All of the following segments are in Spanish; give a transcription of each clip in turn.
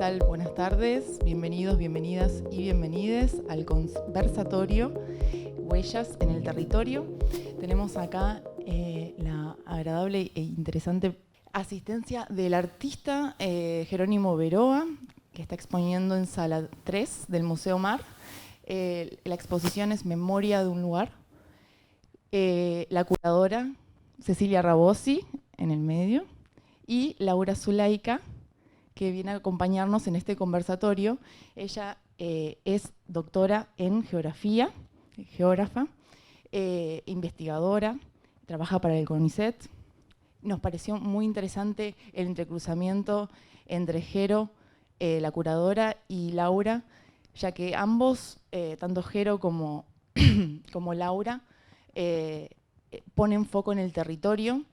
tal? Buenas tardes, bienvenidos, bienvenidas y bienvenides al conversatorio Huellas en el Territorio. Tenemos acá la agradable e interesante asistencia del artista Jerónimo Beroa, que está exponiendo en Sala 3 del Museo Mar. La exposición es Memoria de un lugar. La curadora Cecilia Rabosi en el medio y Laura Zulaika, que viene a acompañarnos en este conversatorio. Ella es doctora en geografía, geógrafa, investigadora, trabaja para el CONICET. Nos pareció muy interesante el entrecruzamiento entre Jero, la curadora, y Laura, ya que ambos, tanto Jero como Laura, ponen foco en el territorio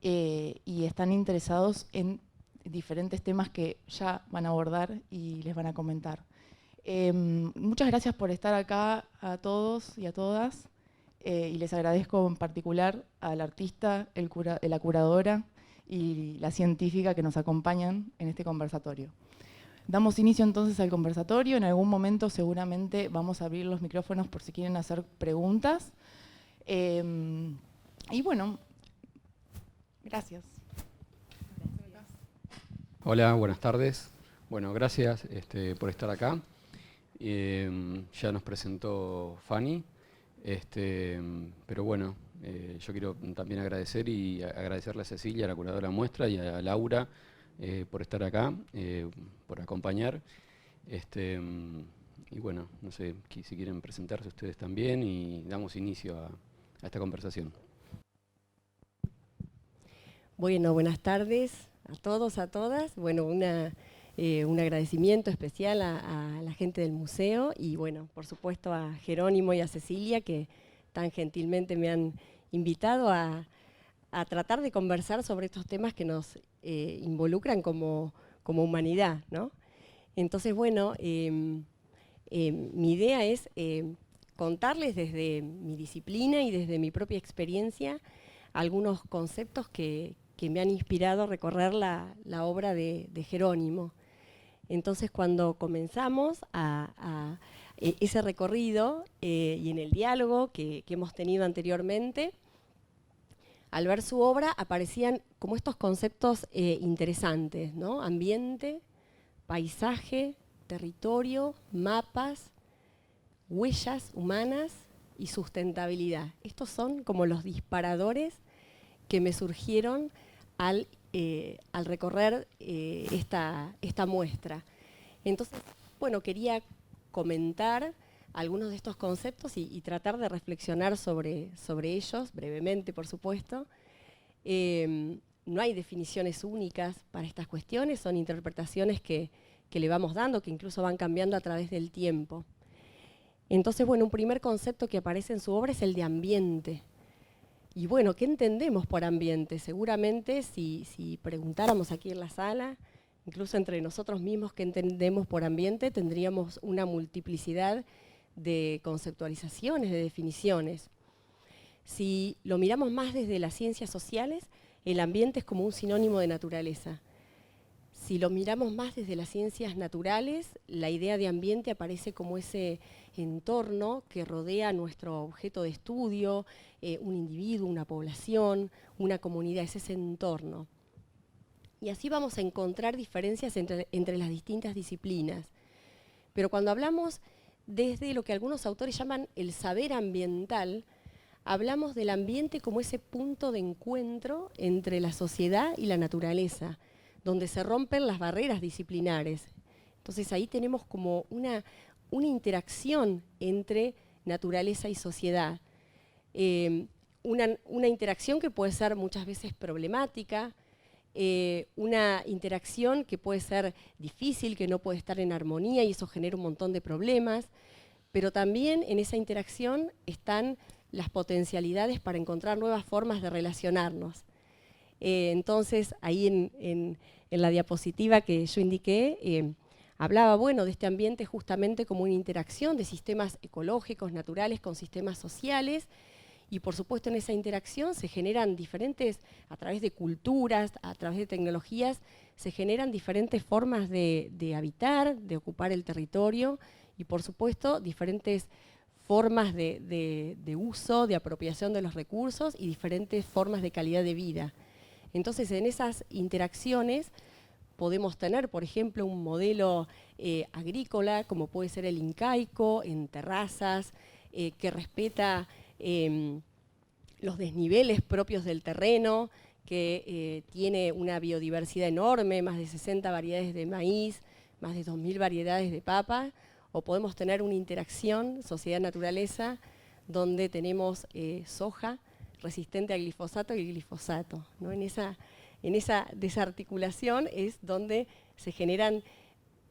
y están interesados en diferentes temas que ya van a abordar y les van a comentar. Muchas gracias por estar acá a todos y a todas, y les agradezco en particular al artista, la curadora y la científica que nos acompañan en este conversatorio. Damos inicio entonces al conversatorio. En algún momento seguramente vamos a abrir los micrófonos por si quieren hacer preguntas. Y bueno, gracias. Hola, buenas tardes. Bueno, gracias por estar acá. Ya nos presentó Fanny, pero bueno, yo quiero también agradecerle a Cecilia, la curadora de muestra, y a Laura por estar acá, por acompañar. Y bueno, no sé si quieren presentarse ustedes también y damos inicio a esta conversación. Bueno, buenas tardes a todos, a todas. Bueno, un agradecimiento especial a la gente del museo y, bueno, por supuesto a Jerónimo y a Cecilia, que tan gentilmente me han invitado a tratar de conversar sobre estos temas que nos involucran como humanidad, ¿no? Entonces, bueno, mi idea es contarles desde mi disciplina y desde mi propia experiencia algunos conceptos que me han inspirado a recorrer la obra de Jerónimo. Entonces, cuando comenzamos ese recorrido y en el diálogo que hemos tenido anteriormente, al ver su obra aparecían como estos conceptos interesantes, ¿no? Ambiente, paisaje, territorio, mapas, huellas humanas y sustentabilidad. Estos son como los disparadores que me surgieron al recorrer esta muestra. Entonces, bueno, quería comentar algunos de estos conceptos y tratar de reflexionar sobre ellos, brevemente, por supuesto. No hay definiciones únicas para estas cuestiones, son interpretaciones que le vamos dando, que incluso van cambiando a través del tiempo. Entonces, bueno, un primer concepto que aparece en su obra es el de ambiente. Y bueno, ¿qué entendemos por ambiente? Seguramente si preguntáramos aquí en la sala, incluso entre nosotros mismos, ¿qué entendemos por ambiente? Tendríamos una multiplicidad de conceptualizaciones, de definiciones. Si lo miramos más desde las ciencias sociales, el ambiente es como un sinónimo de naturaleza. Si lo miramos más desde las ciencias naturales, la idea de ambiente aparece como ese entorno que rodea a nuestro objeto de estudio, un individuo, una población, una comunidad, es ese entorno. Y así vamos a encontrar diferencias entre las distintas disciplinas. Pero cuando hablamos desde lo que algunos autores llaman el saber ambiental, hablamos del ambiente como ese punto de encuentro entre la sociedad y la naturaleza, donde se rompen las barreras disciplinares. Entonces ahí tenemos como una interacción entre naturaleza y sociedad. Una interacción que puede ser muchas veces problemática, una interacción que puede ser difícil, que no puede estar en armonía y eso genera un montón de problemas, pero también en esa interacción están las potencialidades para encontrar nuevas formas de relacionarnos. Entonces, ahí en la diapositiva que yo indiqué, hablaba, bueno, de este ambiente justamente como una interacción de sistemas ecológicos, naturales, con sistemas sociales, y por supuesto en esa interacción se generan diferentes, a través de culturas, a través de tecnologías, se generan diferentes formas de habitar, de ocupar el territorio y por supuesto diferentes formas de uso, de apropiación de los recursos y diferentes formas de calidad de vida. Entonces en esas interacciones podemos tener, por ejemplo, un modelo agrícola como puede ser el incaico, en terrazas, que respeta los desniveles propios del terreno, que tiene una biodiversidad enorme, más de 60 variedades de maíz, más de 2000 variedades de papa, o podemos tener una interacción sociedad-naturaleza donde tenemos soja resistente al glifosato y el glifosato, ¿no? En esa desarticulación es donde se generan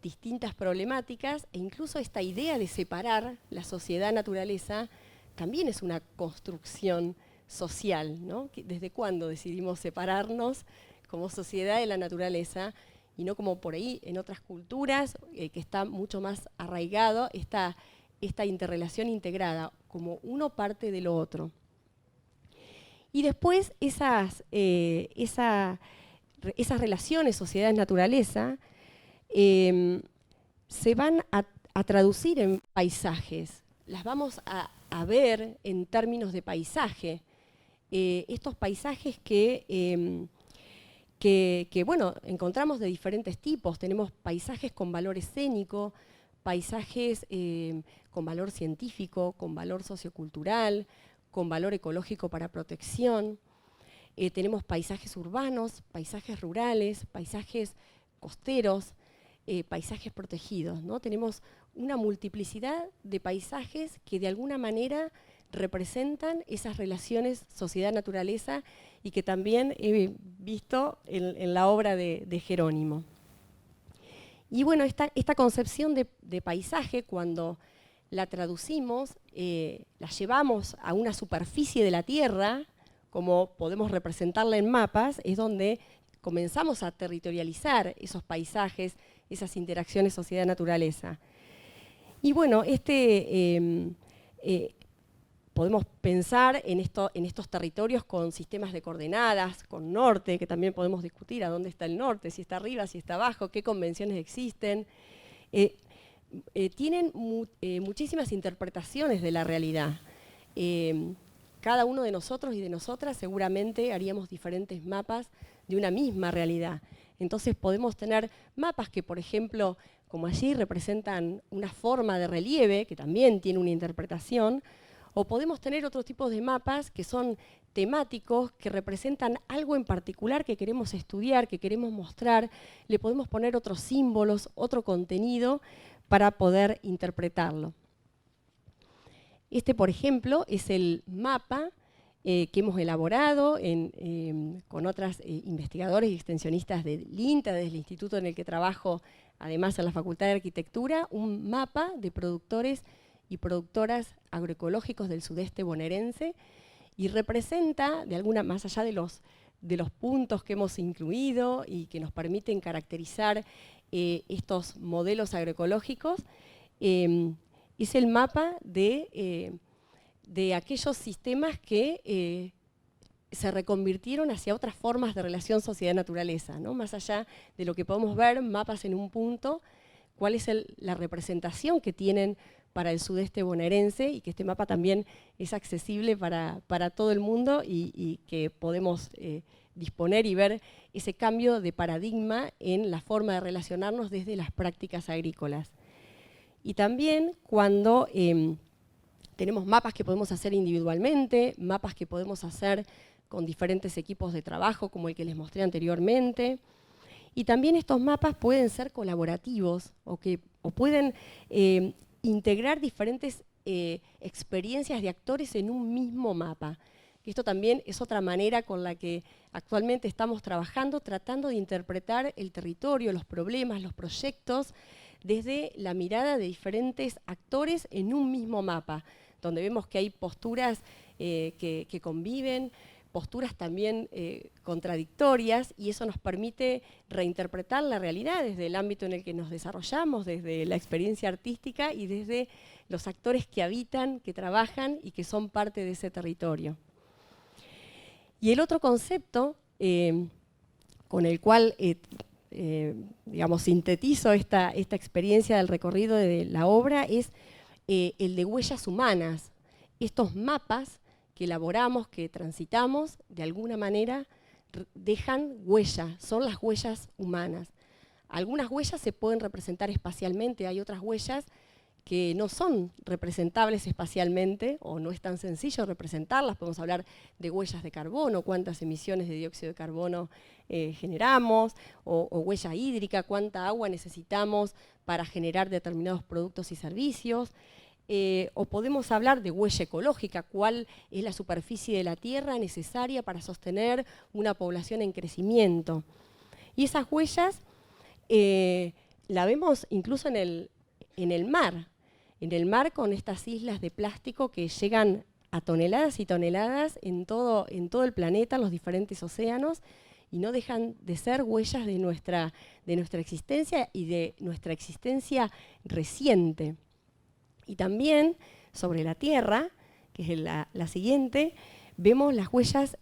distintas problemáticas e incluso esta idea de separar la sociedad-naturaleza también es una construcción social, ¿no? ¿Desde cuándo decidimos separarnos como sociedad de la naturaleza y no como por ahí en otras culturas que está mucho más arraigado esta interrelación integrada, como uno parte de lo otro? Y después esas relaciones sociedad-naturaleza se van a traducir en paisajes, las vamos a ver en términos de paisaje. Estos paisajes que bueno, encontramos de diferentes tipos. Tenemos paisajes con valor escénico, paisajes con valor científico, con valor sociocultural, con valor ecológico para protección. Tenemos paisajes urbanos, paisajes rurales, paisajes costeros, paisajes protegidos, ¿no? Tenemos una multiplicidad de paisajes que de alguna manera representan esas relaciones sociedad-naturaleza y que también he visto en la obra de Jerónimo. Y bueno, esta concepción de paisaje, cuando la traducimos, la llevamos a una superficie de la Tierra, como podemos representarla en mapas, es donde comenzamos a territorializar esos paisajes, esas interacciones sociedad-naturaleza. Y bueno, podemos pensar en estos territorios con sistemas de coordenadas, con norte, que también podemos discutir a dónde está el norte, si está arriba, si está abajo, qué convenciones existen. Tienen muchísimas interpretaciones de la realidad. Cada uno de nosotros y de nosotras seguramente haríamos diferentes mapas de una misma realidad. Entonces podemos tener mapas que, por ejemplo, como allí representan una forma de relieve, que también tiene una interpretación, o podemos tener otros tipos de mapas que son temáticos, que representan algo en particular que queremos estudiar, que queremos mostrar, le podemos poner otros símbolos, otro contenido para poder interpretarlo. Este, por ejemplo, es el mapa que hemos elaborado con otras investigadores y extensionistas del INTA, desde el instituto en el que trabajo, además en la Facultad de Arquitectura, un mapa de productores y productoras agroecológicos del sudeste bonaerense y representa, más allá de los puntos que hemos incluido y que nos permiten caracterizar estos modelos agroecológicos, es el mapa de aquellos sistemas que se reconvirtieron hacia otras formas de relación sociedad-naturaleza, ¿no? Más allá de lo que podemos ver, mapas en un punto, cuál es la representación que tienen para el sudeste bonaerense y que este mapa también es accesible para todo el mundo y que podemos disponer y ver ese cambio de paradigma en la forma de relacionarnos desde las prácticas agrícolas. Y también cuando tenemos mapas que podemos hacer individualmente, mapas que podemos hacer con diferentes equipos de trabajo, como el que les mostré anteriormente. Y también estos mapas pueden ser colaborativos o pueden integrar diferentes experiencias de actores en un mismo mapa. Esto también es otra manera con la que actualmente estamos trabajando, tratando de interpretar el territorio, los problemas, los proyectos, desde la mirada de diferentes actores en un mismo mapa, donde vemos que hay posturas que conviven, posturas también contradictorias, y eso nos permite reinterpretar la realidad desde el ámbito en el que nos desarrollamos, desde la experiencia artística y desde los actores que habitan, que trabajan y que son parte de ese territorio. Y el otro concepto con el cual digamos, sintetizo esta experiencia del recorrido de la obra es el de huellas humanas. Estos mapas que elaboramos, que transitamos, de alguna manera dejan huella, son las huellas humanas. Algunas huellas se pueden representar espacialmente, hay otras huellas que no son representables espacialmente, o no es tan sencillo representarlas. Podemos hablar de huellas de carbono, cuántas emisiones de dióxido de carbono generamos, o huella hídrica, cuánta agua necesitamos para generar determinados productos y servicios. O podemos hablar de huella ecológica, cuál es la superficie de la tierra necesaria para sostener una población en crecimiento. Y esas huellas la vemos incluso en el mar. En el mar, con estas islas de plástico que llegan a toneladas y toneladas en todo el planeta, en los diferentes océanos, y no dejan de ser huellas de nuestra existencia y de nuestra existencia reciente. Y también sobre la Tierra, que es la siguiente, vemos las huellas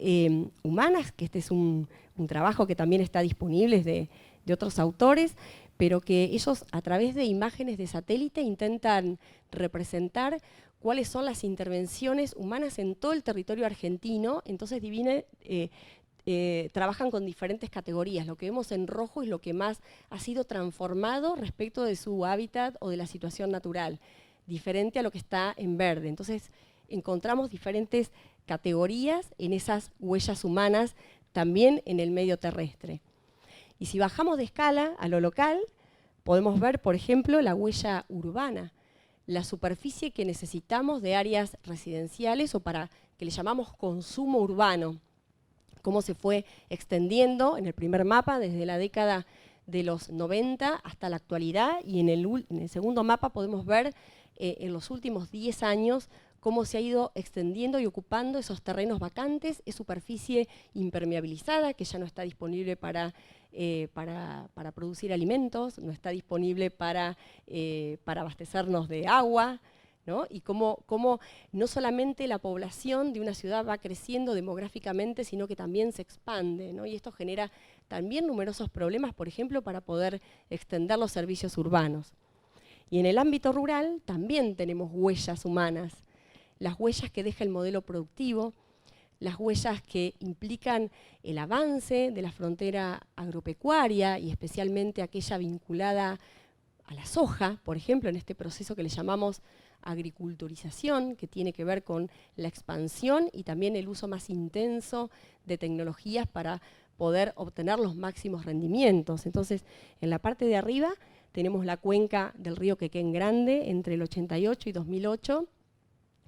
humanas, que este es un trabajo que también está disponible de otros autores, pero que ellos a través de imágenes de satélite intentan representar cuáles son las intervenciones humanas en todo el territorio argentino. Entonces trabajan con diferentes categorías. Lo que vemos en rojo es lo que más ha sido transformado respecto de su hábitat o de la situación natural, diferente a lo que está en verde. Entonces encontramos diferentes categorías en esas huellas humanas, también en el medio terrestre. Y si bajamos de escala a lo local, podemos ver, por ejemplo, la huella urbana, la superficie que necesitamos de áreas residenciales o para que le llamamos consumo urbano, cómo se fue extendiendo en el primer mapa desde la década de los 90 hasta la actualidad, y en el segundo mapa podemos ver en los últimos 10 años cómo se ha ido extendiendo y ocupando esos terrenos vacantes, es superficie impermeabilizada que ya no está disponible para producir alimentos, no está disponible para abastecernos de agua, ¿no? Y cómo no solamente la población de una ciudad va creciendo demográficamente, sino que también se expande, ¿no? Y esto genera también numerosos problemas, por ejemplo, para poder extender los servicios urbanos. Y en el ámbito rural también tenemos huellas humanas, las huellas que deja el modelo productivo, las huellas que implican el avance de la frontera agropecuaria y especialmente aquella vinculada a la soja, por ejemplo, en este proceso que le llamamos agriculturización, que tiene que ver con la expansión y también el uso más intenso de tecnologías para poder obtener los máximos rendimientos. Entonces, en la parte de arriba tenemos la cuenca del río Quequén Grande entre el 88 y 2008,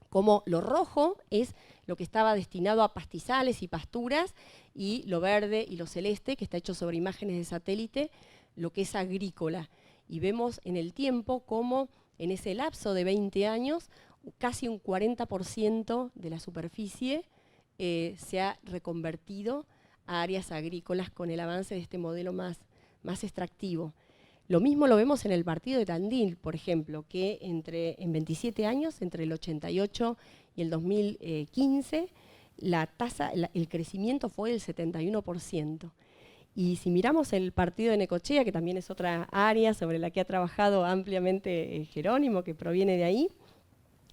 como lo rojo es lo que estaba destinado a pastizales y pasturas, y lo verde y lo celeste, que está hecho sobre imágenes de satélite, lo que es agrícola. Y vemos en el tiempo cómo en ese lapso de 20 años, casi un 40% de la superficie se ha reconvertido a áreas agrícolas con el avance de este modelo más extractivo. Lo mismo lo vemos en el partido de Tandil, por ejemplo, que en 27 años, entre el 88 y el 2015, el crecimiento fue del 71%. Y si miramos el partido de Necochea, que también es otra área sobre la que ha trabajado ampliamente Jerónimo, que proviene de ahí,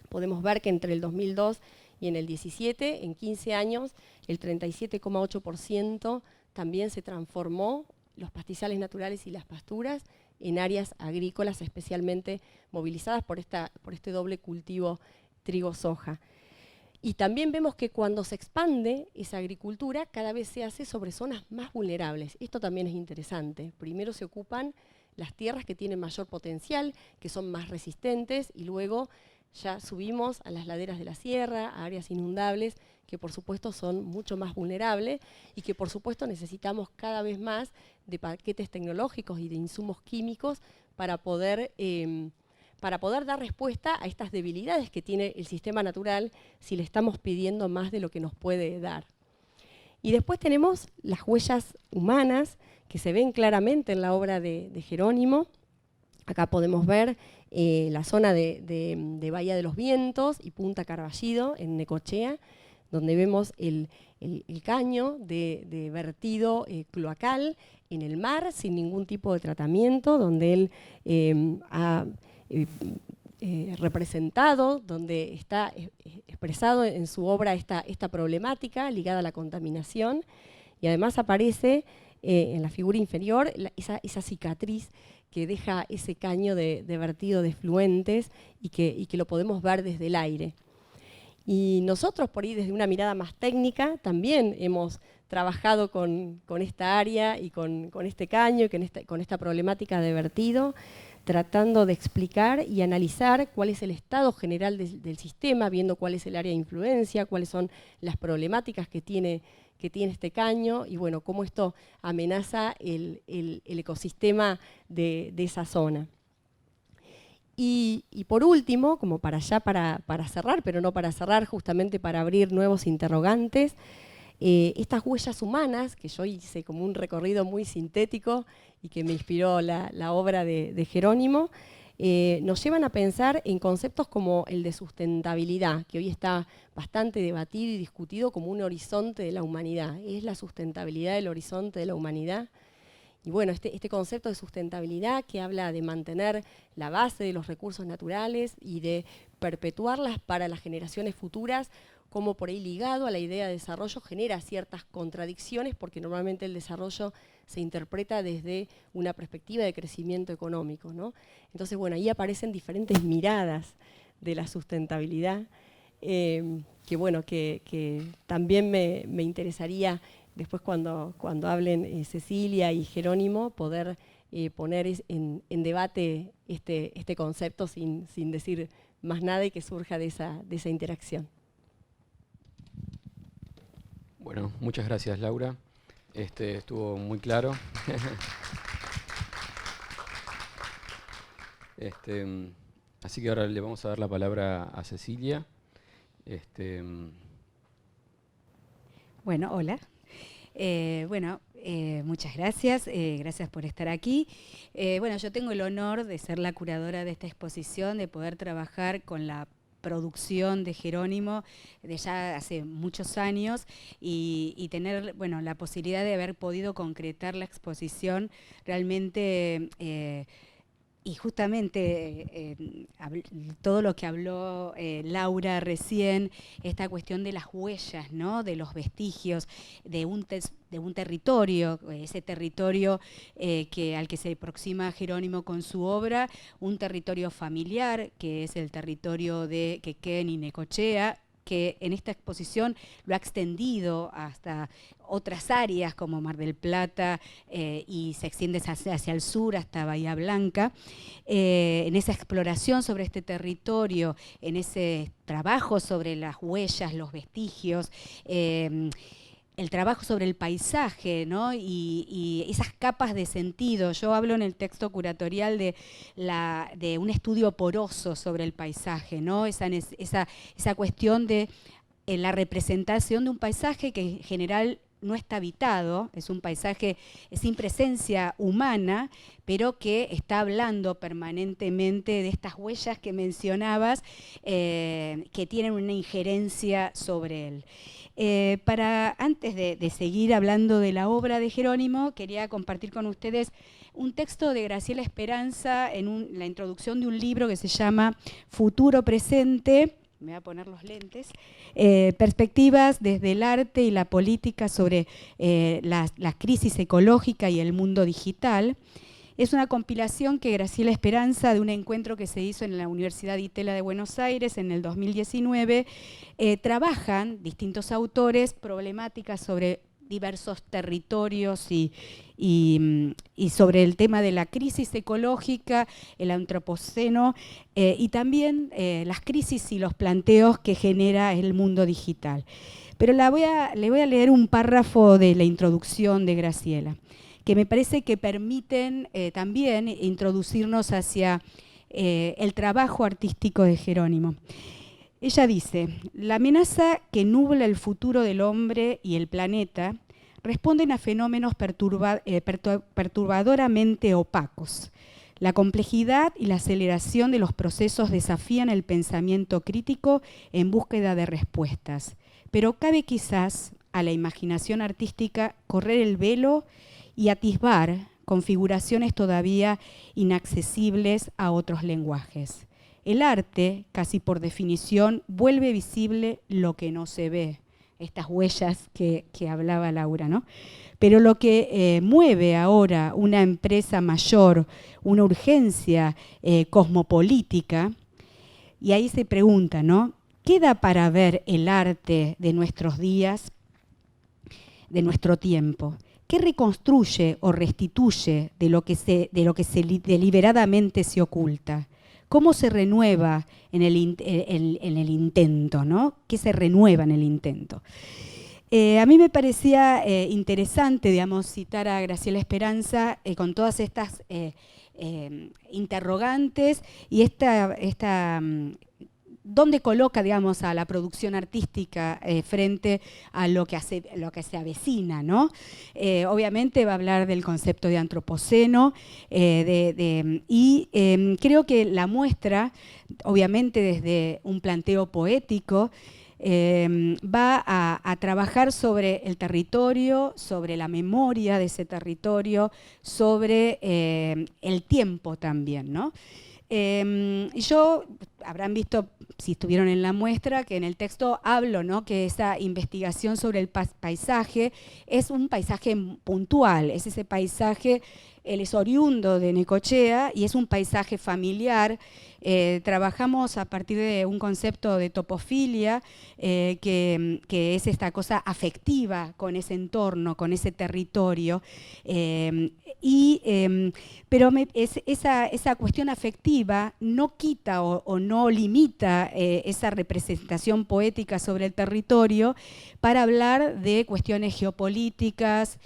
podemos ver que entre el 2002 y en el 17, en 15 años, el 37,8% también se transformó, los pastizales naturales y las pasturas, en áreas agrícolas especialmente movilizadas por este doble cultivo trigo-soja. Y también vemos que cuando se expande esa agricultura, cada vez se hace sobre zonas más vulnerables. Esto también es interesante. Primero se ocupan las tierras que tienen mayor potencial, que son más resistentes, y luego ya subimos a las laderas de la sierra, a áreas inundables, que por supuesto son mucho más vulnerables y que por supuesto necesitamos cada vez más de paquetes tecnológicos y de insumos químicos para poder dar respuesta a estas debilidades que tiene el sistema natural si le estamos pidiendo más de lo que nos puede dar. Y después tenemos las huellas humanas que se ven claramente en la obra de Jerónimo. Acá podemos ver la zona de Bahía de los Vientos y Punta Carballido en Necochea, donde vemos el caño de vertido cloacal en el mar sin ningún tipo de tratamiento, donde él ha representado, donde está expresado en su obra esta problemática ligada a la contaminación, y además aparece en la figura inferior esa cicatriz que deja ese caño de vertido de efluentes y que lo podemos ver desde el aire. Y nosotros, por ahí, desde una mirada más técnica, también hemos trabajado con esta área y con este caño y con esta problemática de vertido, tratando de explicar y analizar cuál es el estado general del sistema, viendo cuál es el área de influencia, cuáles son las problemáticas que tiene este caño y bueno, cómo esto amenaza el ecosistema de esa zona. Y por último, como para cerrar, pero no para cerrar, justamente para abrir nuevos interrogantes, estas huellas humanas, que yo hice como un recorrido muy sintético y que me inspiró la obra de Jerónimo, nos llevan a pensar en conceptos como el de sustentabilidad, que hoy está bastante debatido y discutido como un horizonte de la humanidad. ¿Es la sustentabilidad el horizonte de la humanidad? Y bueno, este concepto de sustentabilidad que habla de mantener la base de los recursos naturales y de perpetuarlas para las generaciones futuras, como por ahí ligado a la idea de desarrollo genera ciertas contradicciones, porque normalmente el desarrollo se interpreta desde una perspectiva de crecimiento económico, ¿no? Entonces, bueno, ahí aparecen diferentes miradas de la sustentabilidad, que también me interesaría después cuando hablen Cecilia y Jerónimo, poder poner en debate este concepto sin decir más nada y que surja de esa interacción. Bueno, muchas gracias, Laura. Estuvo muy claro. Así que ahora le vamos a dar la palabra a Cecilia. Bueno, hola. Muchas gracias, gracias por estar aquí. Yo tengo el honor de ser la curadora de esta exposición, de poder trabajar con la producción de Jerónimo de ya hace muchos años y tener la posibilidad de haber podido concretar la exposición realmente y justamente todo lo que habló Laura recién, esta cuestión de las huellas, ¿no? De los vestigios de un territorio, ese territorio al que se aproxima Jerónimo con su obra, un territorio familiar, que es el territorio de Quequén y Necochea, que en esta exposición lo ha extendido hasta otras áreas como Mar del Plata y se extiende hacia el sur hasta Bahía Blanca. En esa exploración sobre este territorio, en ese trabajo sobre las huellas, los vestigios, el trabajo sobre el paisaje, ¿no? y esas capas de sentido. Yo hablo en el texto curatorial de un estudio poroso sobre el paisaje, ¿no? Esa cuestión de la representación de un paisaje que en general no está habitado, es un paisaje sin presencia humana, pero que está hablando permanentemente de estas huellas que mencionabas, que tienen una injerencia sobre él. Antes de seguir hablando de la obra de Jerónimo, quería compartir con ustedes un texto de Graciela Esperanza en la introducción de un libro que se llama Futuro Presente. Me voy a poner los lentes. Perspectivas desde el arte y la política sobre la crisis ecológica y el mundo digital. Es una compilación que Graciela Esperanza, de un encuentro que se hizo en la Universidad Itela de Buenos Aires en el 2019, trabajan distintos autores problemáticas sobre diversos territorios y sobre el tema de la crisis ecológica, el antropoceno y también las crisis y los planteos que genera el mundo digital. Pero le voy a leer un párrafo de la introducción de Graciela, que me parece que permiten también introducirnos hacia el trabajo artístico de Jerónimo. Ella dice, la amenaza que nubla el futuro del hombre y el planeta responden a fenómenos perturbadoramente opacos. La complejidad y la aceleración de los procesos desafían el pensamiento crítico en búsqueda de respuestas, pero cabe quizás a la imaginación artística correr el velo y atisbar configuraciones todavía inaccesibles a otros lenguajes. El arte, casi por definición, vuelve visible lo que no se ve, estas huellas que hablaba Laura, ¿no? Pero lo que mueve ahora una empresa mayor, una urgencia cosmopolítica, y ahí se pregunta, ¿no? ¿Queda para ver el arte de nuestros días, de nuestro tiempo? ¿Qué reconstruye o restituye de lo que deliberadamente se oculta? ¿Cómo se renueva en el intento, ¿no? ¿Qué se renueva en el intento? A mí me parecía interesante, digamos, citar a Graciela Esperanza con todas estas interrogantes y dónde coloca, digamos, a la producción artística frente a lo que se avecina, ¿no? Obviamente va a hablar del concepto de antropoceno y creo que la muestra, obviamente desde un planteo poético, va a trabajar sobre el territorio, sobre la memoria de ese territorio, sobre el tiempo también, ¿no? Yo, habrán visto, si estuvieron en la muestra, que en el texto hablo, ¿no?, que esa investigación sobre el paisaje es un paisaje puntual, es ese paisaje, él es oriundo de Necochea y es un paisaje familiar. Trabajamos a partir de un concepto de topofilia, que es esta cosa afectiva con ese entorno, con ese territorio, pero esa cuestión afectiva no quita o no limita esa representación poética sobre el territorio para hablar de cuestiones geopolíticas,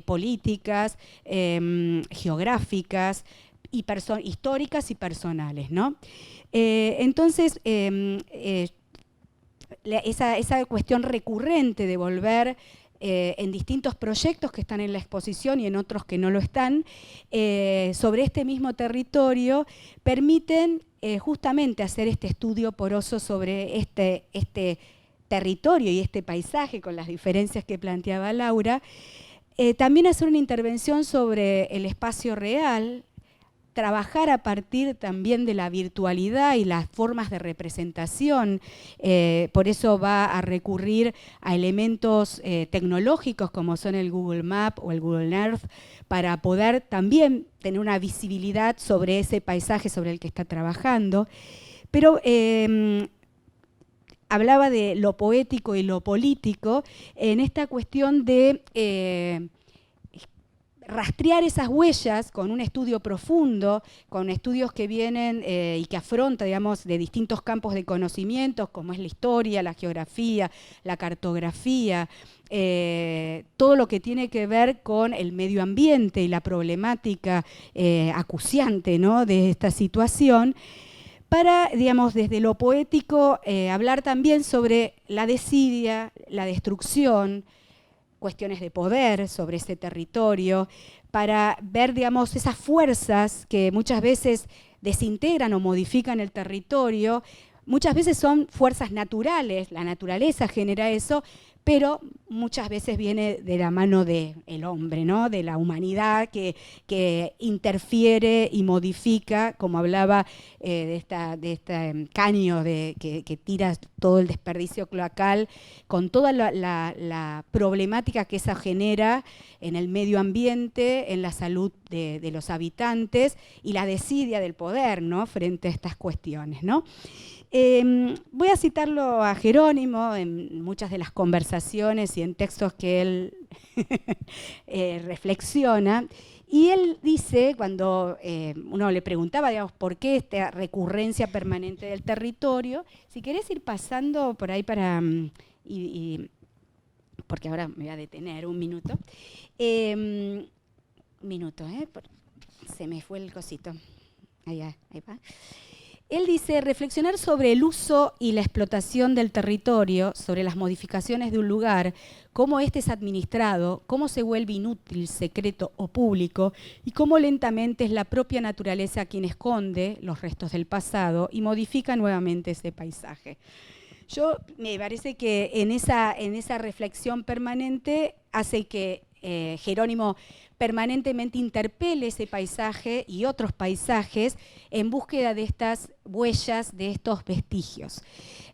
políticas, geográficas, históricas y personales, ¿no? Entonces, esa cuestión recurrente de volver en distintos proyectos que están en la exposición y en otros que no lo están, sobre este mismo territorio, permiten justamente hacer este estudio poroso sobre este territorio y este paisaje con las diferencias que planteaba Laura. También hacer una intervención sobre el espacio real, trabajar a partir también de la virtualidad y las formas de representación, por eso va a recurrir a elementos tecnológicos como son el Google Map o el Google Earth, para poder también tener una visibilidad sobre ese paisaje sobre el que está trabajando. Pero hablaba de lo poético y lo político en esta cuestión de rastrear esas huellas con un estudio profundo, con estudios que vienen y que afrontan, digamos, de distintos campos de conocimientos, como es la historia, la geografía, la cartografía, todo lo que tiene que ver con el medio ambiente y la problemática acuciante, ¿no?, de esta situación, para, digamos, desde lo poético hablar también sobre la desidia, la destrucción, cuestiones de poder sobre ese territorio, para ver, digamos, esas fuerzas que muchas veces desintegran o modifican el territorio. Muchas veces son fuerzas naturales, la naturaleza genera eso, pero muchas veces viene de la mano del hombre, ¿no?, de la humanidad que interfiere y modifica, como hablaba de este caño que tira todo el desperdicio cloacal, con toda la problemática que esa genera en el medio ambiente, en la salud de los habitantes y la desidia del poder, ¿no?, frente a estas cuestiones, ¿no? Voy a citarlo a Jerónimo en muchas de las conversaciones y en textos que él reflexiona, y él dice, cuando uno le preguntaba, digamos, por qué esta recurrencia permanente del territorio, si querés ir pasando por ahí para, porque ahora me voy a detener un minuto, se me fue el cosito, ahí va. Él dice, reflexionar sobre el uso y la explotación del territorio, sobre las modificaciones de un lugar, cómo éste es administrado, cómo se vuelve inútil, secreto o público, y cómo lentamente es la propia naturaleza quien esconde los restos del pasado y modifica nuevamente ese paisaje. Me parece que en esa reflexión permanente hace que Jerónimo permanentemente interpele ese paisaje y otros paisajes en búsqueda de estas huellas, de estos vestigios.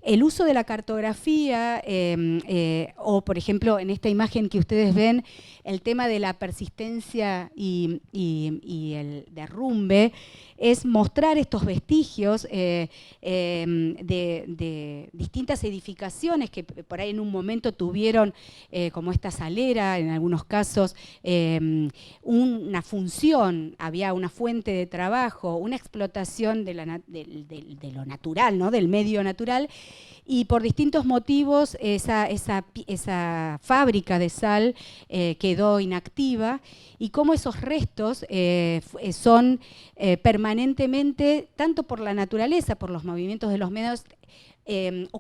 El uso de la cartografía, o por ejemplo en esta imagen que ustedes ven, el tema de la persistencia y el derrumbe, es mostrar estos vestigios de distintas edificaciones que por ahí en un momento tuvieron, como esta salera, en algunos casos, una función, había una fuente de trabajo, una explotación de lo natural, ¿no? Del medio natural, y por distintos motivos esa fábrica de sal quedó inactiva, y cómo esos restos son permanentemente, tanto por la naturaleza, por los movimientos de los medios,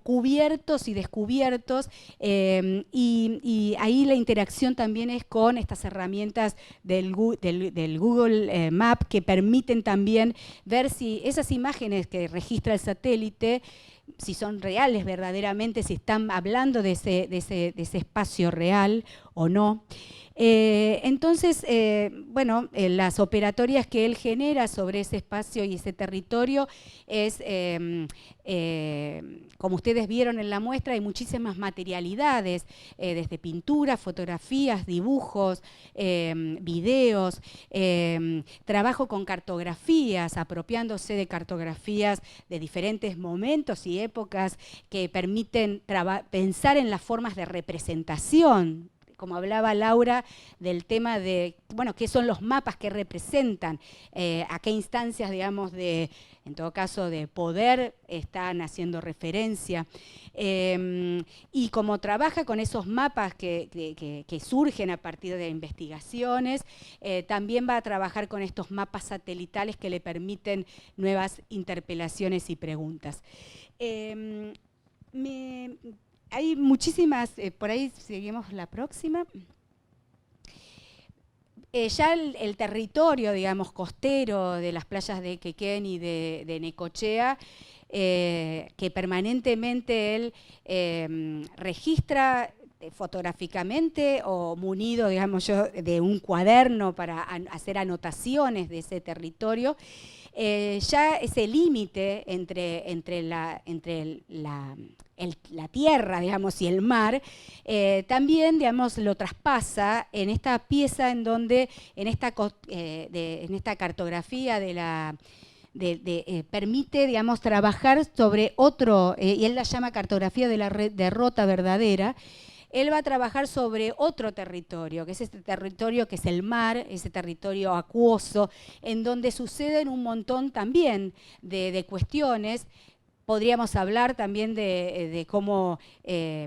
cubiertos y descubiertos, y ahí la interacción también es con estas herramientas del Google Map, que permiten también ver si esas imágenes que registra el satélite, si son reales verdaderamente, si están hablando de ese espacio real o no. Entonces, bueno, las operatorias que él genera sobre ese espacio y ese territorio es, como ustedes vieron en la muestra, hay muchísimas materialidades, desde pinturas, fotografías, dibujos, videos, trabajo con cartografías, apropiándose de cartografías de diferentes momentos y épocas que permiten pensar en las formas de representación, como hablaba Laura, del tema de, bueno, qué son los mapas que representan, a qué instancias, digamos, en todo caso, de poder están haciendo referencia. Y como trabaja con esos mapas que surgen a partir de investigaciones, también va a trabajar con estos mapas satelitales que le permiten nuevas interpelaciones y preguntas. Hay muchísimas, por ahí seguimos la próxima. Ya el territorio, digamos, costero de las playas de Quequén y de Necochea, que permanentemente él registra fotográficamente o munido, digamos yo, de un cuaderno para hacer anotaciones de ese territorio, ya ese límite entre la tierra, digamos, y el mar, también, digamos, lo traspasa en esta pieza en donde, en esta cartografía permite, digamos, trabajar sobre otro, y él la llama cartografía de la derrota verdadera. Él va a trabajar sobre otro territorio, que es este territorio que es el mar, ese territorio acuoso, en donde suceden un montón también de cuestiones. Podríamos hablar también de cómo,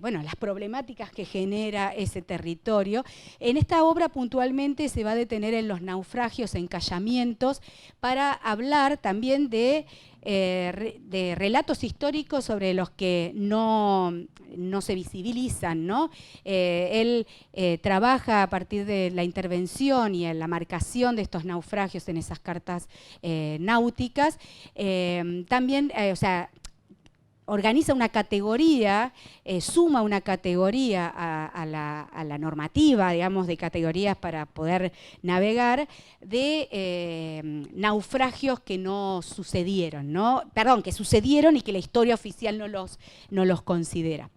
bueno, las problemáticas que genera ese territorio. En esta obra puntualmente se va a detener en los naufragios, encallamientos, para hablar también de relatos históricos sobre los que no se visibilizan, ¿no? Él trabaja a partir de la intervención y en la marcación de estos naufragios en esas cartas náuticas. También, o sea, organiza una categoría, suma una categoría a la normativa, digamos, de categorías para poder navegar, de naufragios que no sucedieron, ¿no? Perdón, que sucedieron y que la historia oficial no los considera.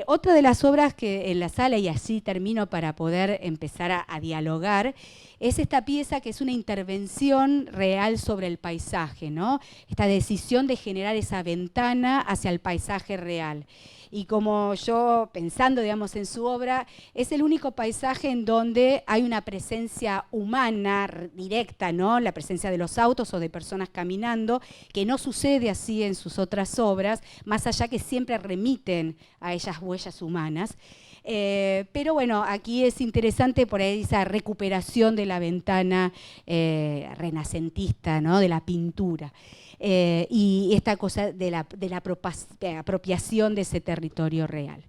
Otra de las obras que en la sala, y así termino para poder empezar a dialogar, es esta pieza que es una intervención real sobre el paisaje, ¿no? Esta decisión de generar esa ventana hacia el paisaje real. Y como yo, pensando, digamos, en su obra, es el único paisaje en donde hay una presencia humana directa, ¿no? La presencia de los autos o de personas caminando, que no sucede así en sus otras obras, más allá que siempre remiten a ellas huellas humanas. Pero bueno, aquí es interesante por ahí esa recuperación de la ventana renacentista, ¿no? De la pintura. Y esta cosa de la apropiación de ese territorio real.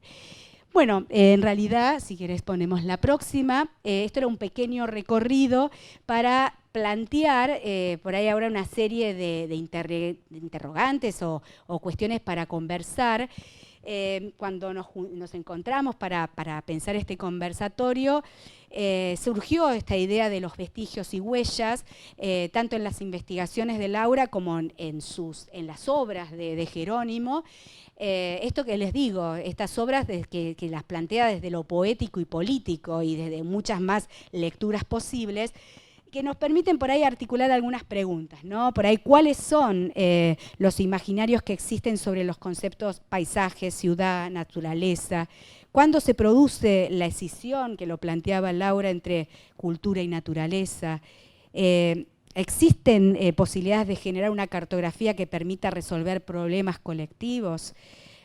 Bueno, en realidad, si querés ponemos la próxima, esto era un pequeño recorrido para plantear por ahí ahora una serie de interrogantes o cuestiones para conversar. Cuando nos encontramos para pensar este conversatorio, surgió esta idea de los vestigios y huellas, tanto en las investigaciones de Laura como en las obras de Jerónimo. Esto que les digo, estas obras que las plantea desde lo poético y político y desde muchas más lecturas posibles, que nos permiten por ahí articular algunas preguntas, ¿no? Por ahí, ¿cuáles son los imaginarios que existen sobre los conceptos paisaje, ciudad, naturaleza? ¿Cuándo se produce la escisión, que lo planteaba Laura, entre cultura y naturaleza? ¿Existen posibilidades de generar una cartografía que permita resolver problemas colectivos?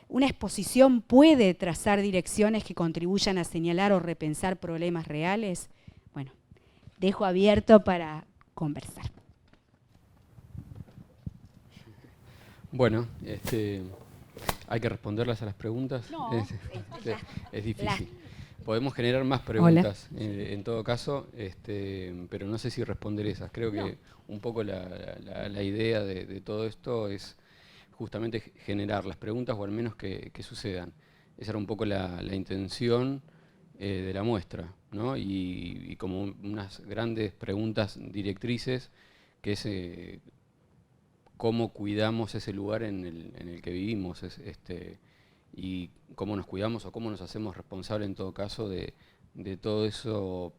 ¿Una exposición puede trazar direcciones que contribuyan a señalar o repensar problemas reales? Bueno, dejo abierto para conversar. Bueno, ¿hay que responderlas a las preguntas? No, es difícil. Podemos generar más preguntas en todo caso, pero no sé si responder esas. Creo que un poco la idea de todo esto es justamente generar las preguntas o al menos que sucedan. Esa era un poco la intención de la muestra, ¿no? Y como unas grandes preguntas directrices, que es cómo cuidamos ese lugar en el que vivimos, y cómo nos cuidamos o cómo nos hacemos responsables en todo caso de todo eso,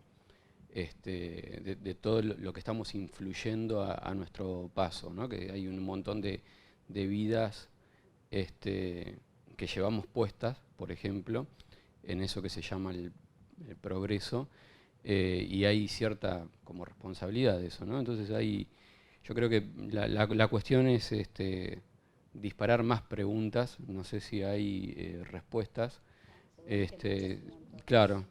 de todo lo que estamos influyendo a nuestro paso, ¿no? Que hay un montón de vidas que llevamos puestas, por ejemplo, en eso que se llama el progreso, y hay cierta como responsabilidad de eso, ¿no? Entonces yo creo que la cuestión es disparar más preguntas, no sé si hay respuestas. Claro.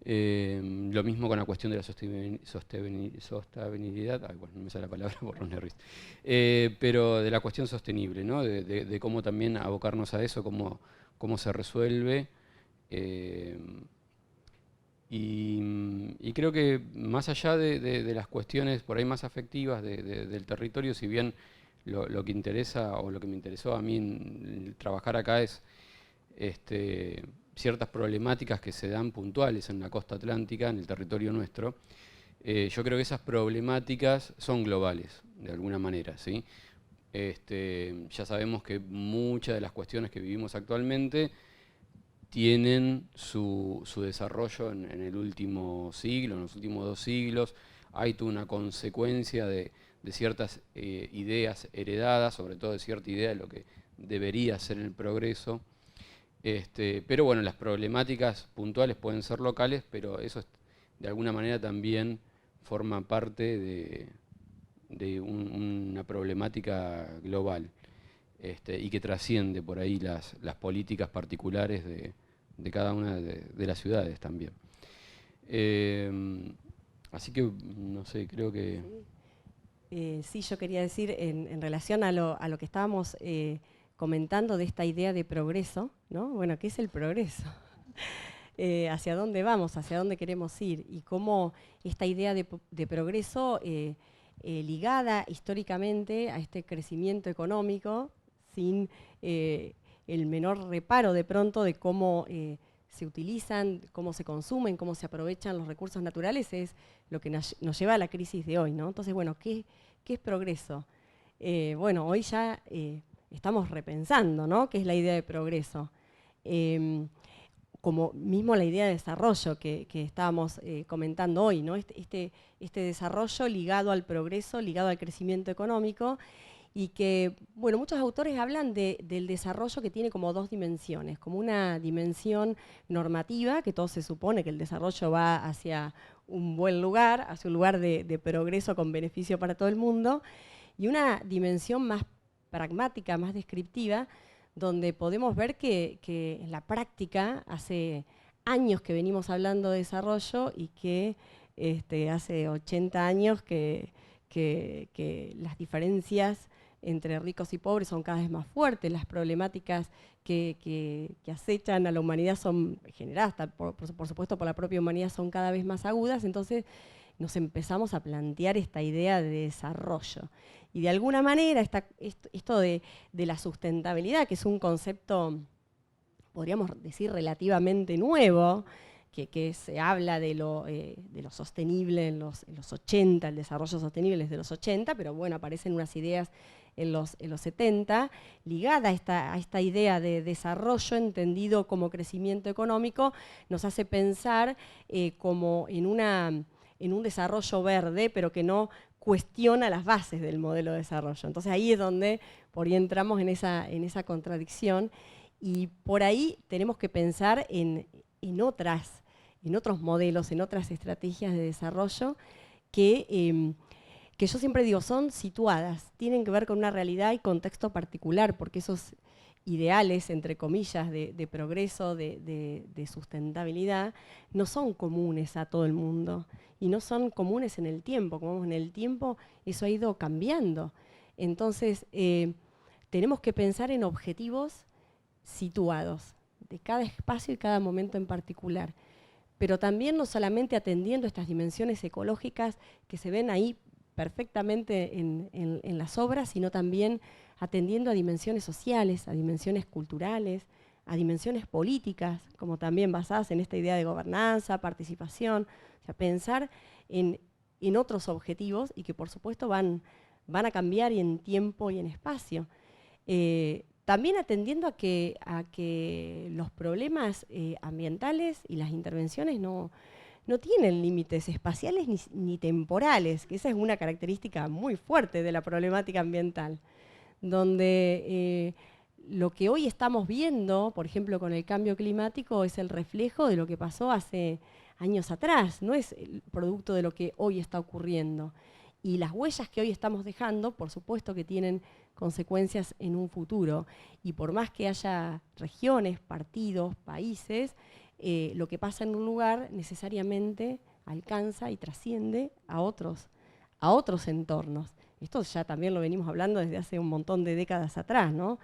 Lo mismo con la cuestión de la sostenibilidad, bueno, no me sale la palabra por los nervios, pero de la cuestión sostenible, ¿no? De cómo también abocarnos a eso, cómo se resuelve. Y creo que más allá de las cuestiones por ahí más afectivas del territorio, si bien lo que interesa o lo que me interesó a mí en trabajar acá es ciertas problemáticas que se dan puntuales en la costa atlántica, en el territorio nuestro, yo creo que esas problemáticas son globales, de alguna manera, ¿sí? Ya sabemos que muchas de las cuestiones que vivimos actualmente tienen su desarrollo en el último siglo, en los últimos 2 siglos. Hay toda una consecuencia de ciertas ideas heredadas, sobre todo de cierta idea de lo que debería ser el progreso. Pero bueno, las problemáticas puntuales pueden ser locales, pero eso de alguna manera también forma parte de una problemática global, y que trasciende por ahí las políticas particulares de cada una de las ciudades también. Así que, no sé, creo que... Sí, yo quería decir, en relación a lo que estábamos comentando de esta idea de progreso, ¿no? Bueno, ¿qué es el progreso? ¿Hacia dónde vamos? ¿Hacia dónde queremos ir? Y cómo esta idea de progreso ligada históricamente a este crecimiento económico, sin el menor reparo de pronto de cómo se utilizan, cómo se consumen, cómo se aprovechan los recursos naturales, es lo que nos lleva a la crisis de hoy, ¿no? Entonces, bueno, ¿qué es progreso? Bueno, hoy ya estamos repensando, ¿no? ¿Qué es la idea de progreso? Como mismo la idea de desarrollo que estábamos comentando hoy, ¿no? Este desarrollo ligado al progreso, ligado al crecimiento económico, y que, bueno, muchos autores hablan del desarrollo que tiene como 2 dimensiones, como una dimensión normativa, que todo se supone que el desarrollo va hacia un buen lugar, hacia un lugar de progreso con beneficio para todo el mundo, y una dimensión más pragmática, más descriptiva, donde podemos ver que en la práctica hace años que venimos hablando de desarrollo y que hace 80 años que las diferencias entre ricos y pobres son cada vez más fuertes, las problemáticas que acechan a la humanidad son generadas, por supuesto por la propia humanidad, son cada vez más agudas, entonces nos empezamos a plantear esta idea de desarrollo. Y de alguna manera esto de la sustentabilidad, que es un concepto, podríamos decir, relativamente nuevo, que se habla de lo sostenible en los 80, el desarrollo sostenible es de los 80, pero bueno, aparecen unas ideas en los 70, ligada a esta idea de desarrollo entendido como crecimiento económico, nos hace pensar como en un desarrollo verde, pero que no cuestiona las bases del modelo de desarrollo. Entonces ahí es donde por ahí entramos en esa contradicción, y por ahí tenemos que pensar en otros modelos, en otras estrategias de desarrollo que yo siempre digo son situadas, tienen que ver con una realidad y contexto particular, porque esos ideales, entre comillas, de progreso, de sustentabilidad, no son comunes a todo el mundo y no son comunes en el tiempo. Como vemos, en el tiempo eso ha ido cambiando. Entonces, tenemos que pensar en objetivos situados de cada espacio y cada momento en particular, pero también no solamente atendiendo estas dimensiones ecológicas que se ven ahí perfectamente en las obras, sino también atendiendo a dimensiones sociales, a dimensiones culturales, a dimensiones políticas, como también basadas en esta idea de gobernanza, participación, o sea, pensar en otros objetivos y que por supuesto van a cambiar y en tiempo y en espacio. También atendiendo a que los problemas ambientales y las intervenciones no tienen límites espaciales ni temporales, que esa es una característica muy fuerte de la problemática ambiental, donde lo que hoy estamos viendo, por ejemplo, con el cambio climático, es el reflejo de lo que pasó hace años atrás, no es el producto de lo que hoy está ocurriendo. Y las huellas que hoy estamos dejando, por supuesto que tienen consecuencias en un futuro. Y por más que haya regiones, partidos, países, lo que pasa en un lugar necesariamente alcanza y trasciende a otros entornos. Esto ya también lo venimos hablando desde hace un montón de décadas atrás, ¿no?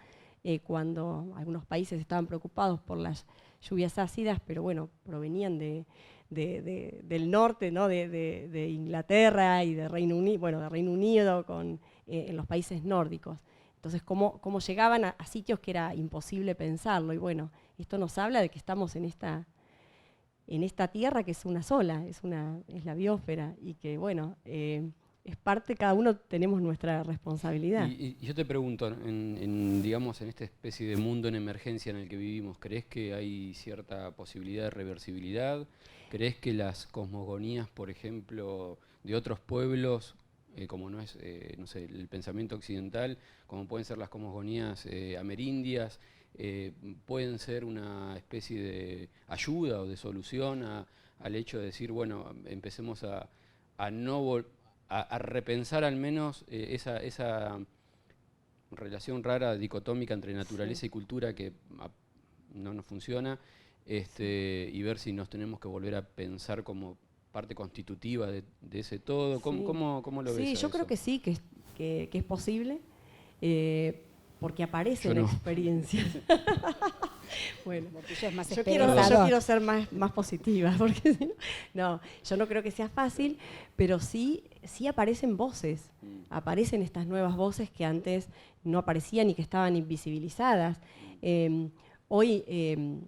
Cuando algunos países estaban preocupados por las lluvias ácidas, pero bueno, provenían del norte, ¿no? de Inglaterra y de Reino Unido, en los países nórdicos. Entonces, ¿cómo llegaban a sitios que era imposible pensarlo? Y bueno, esto nos habla de que estamos en esta tierra que es una sola, es la biosfera, y que bueno, es parte, cada uno tenemos nuestra responsabilidad. Y yo te pregunto, digamos, en esta especie de mundo en emergencia en el que vivimos, ¿crees que hay cierta posibilidad de reversibilidad? ¿Crees que las cosmogonías, por ejemplo, de otros pueblos, como no es no sé, el pensamiento occidental, como pueden ser las cosmogonías amerindias, pueden ser una especie de ayuda o de solución al hecho de decir, bueno, empecemos a repensar al menos esa relación rara, dicotómica entre naturaleza y cultura que no nos funciona, y ver si nos tenemos que volver a pensar como parte constitutiva de ese todo? ¿Cómo lo ves? Sí, yo creo que sí, que es posible, porque aparecen experiencias. Bueno, yo quiero ser más positiva, porque si no, yo no creo que sea fácil, pero sí aparecen voces, aparecen estas nuevas voces que antes no aparecían y que estaban invisibilizadas. Hoy,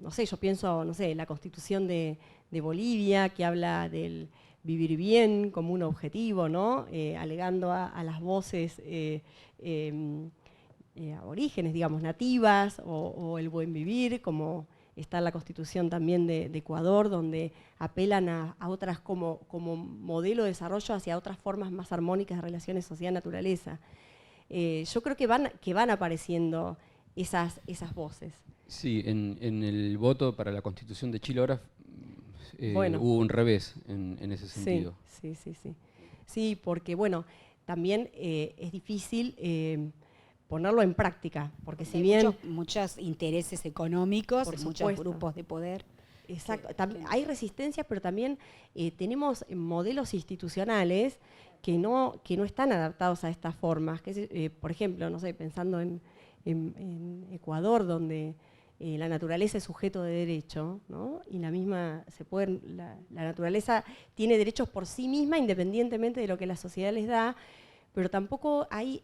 no sé, yo pienso, no sé, la Constitución de Bolivia, que habla del vivir bien como un objetivo, ¿no? Alegando a las voces aborígenes, digamos, nativas, o el buen vivir, como está la Constitución también de Ecuador, donde apelan a otras como modelo de desarrollo hacia otras formas más armónicas de relaciones sociedad-naturaleza. Yo creo que van apareciendo esas voces. Sí, en el voto para la Constitución de Chile ahora bueno, hubo un revés en ese sentido. Sí. Sí, porque bueno, también es difícil ponerlo en práctica, porque si bien... Muchos intereses económicos, muchos grupos de poder. Exacto. Hay resistencias, pero también tenemos modelos institucionales que no están adaptados a estas formas. Por ejemplo, no sé, pensando en Ecuador, donde la naturaleza es sujeto de derecho, ¿no? Y la naturaleza tiene derechos por sí misma, independientemente de lo que la sociedad les da, pero tampoco hay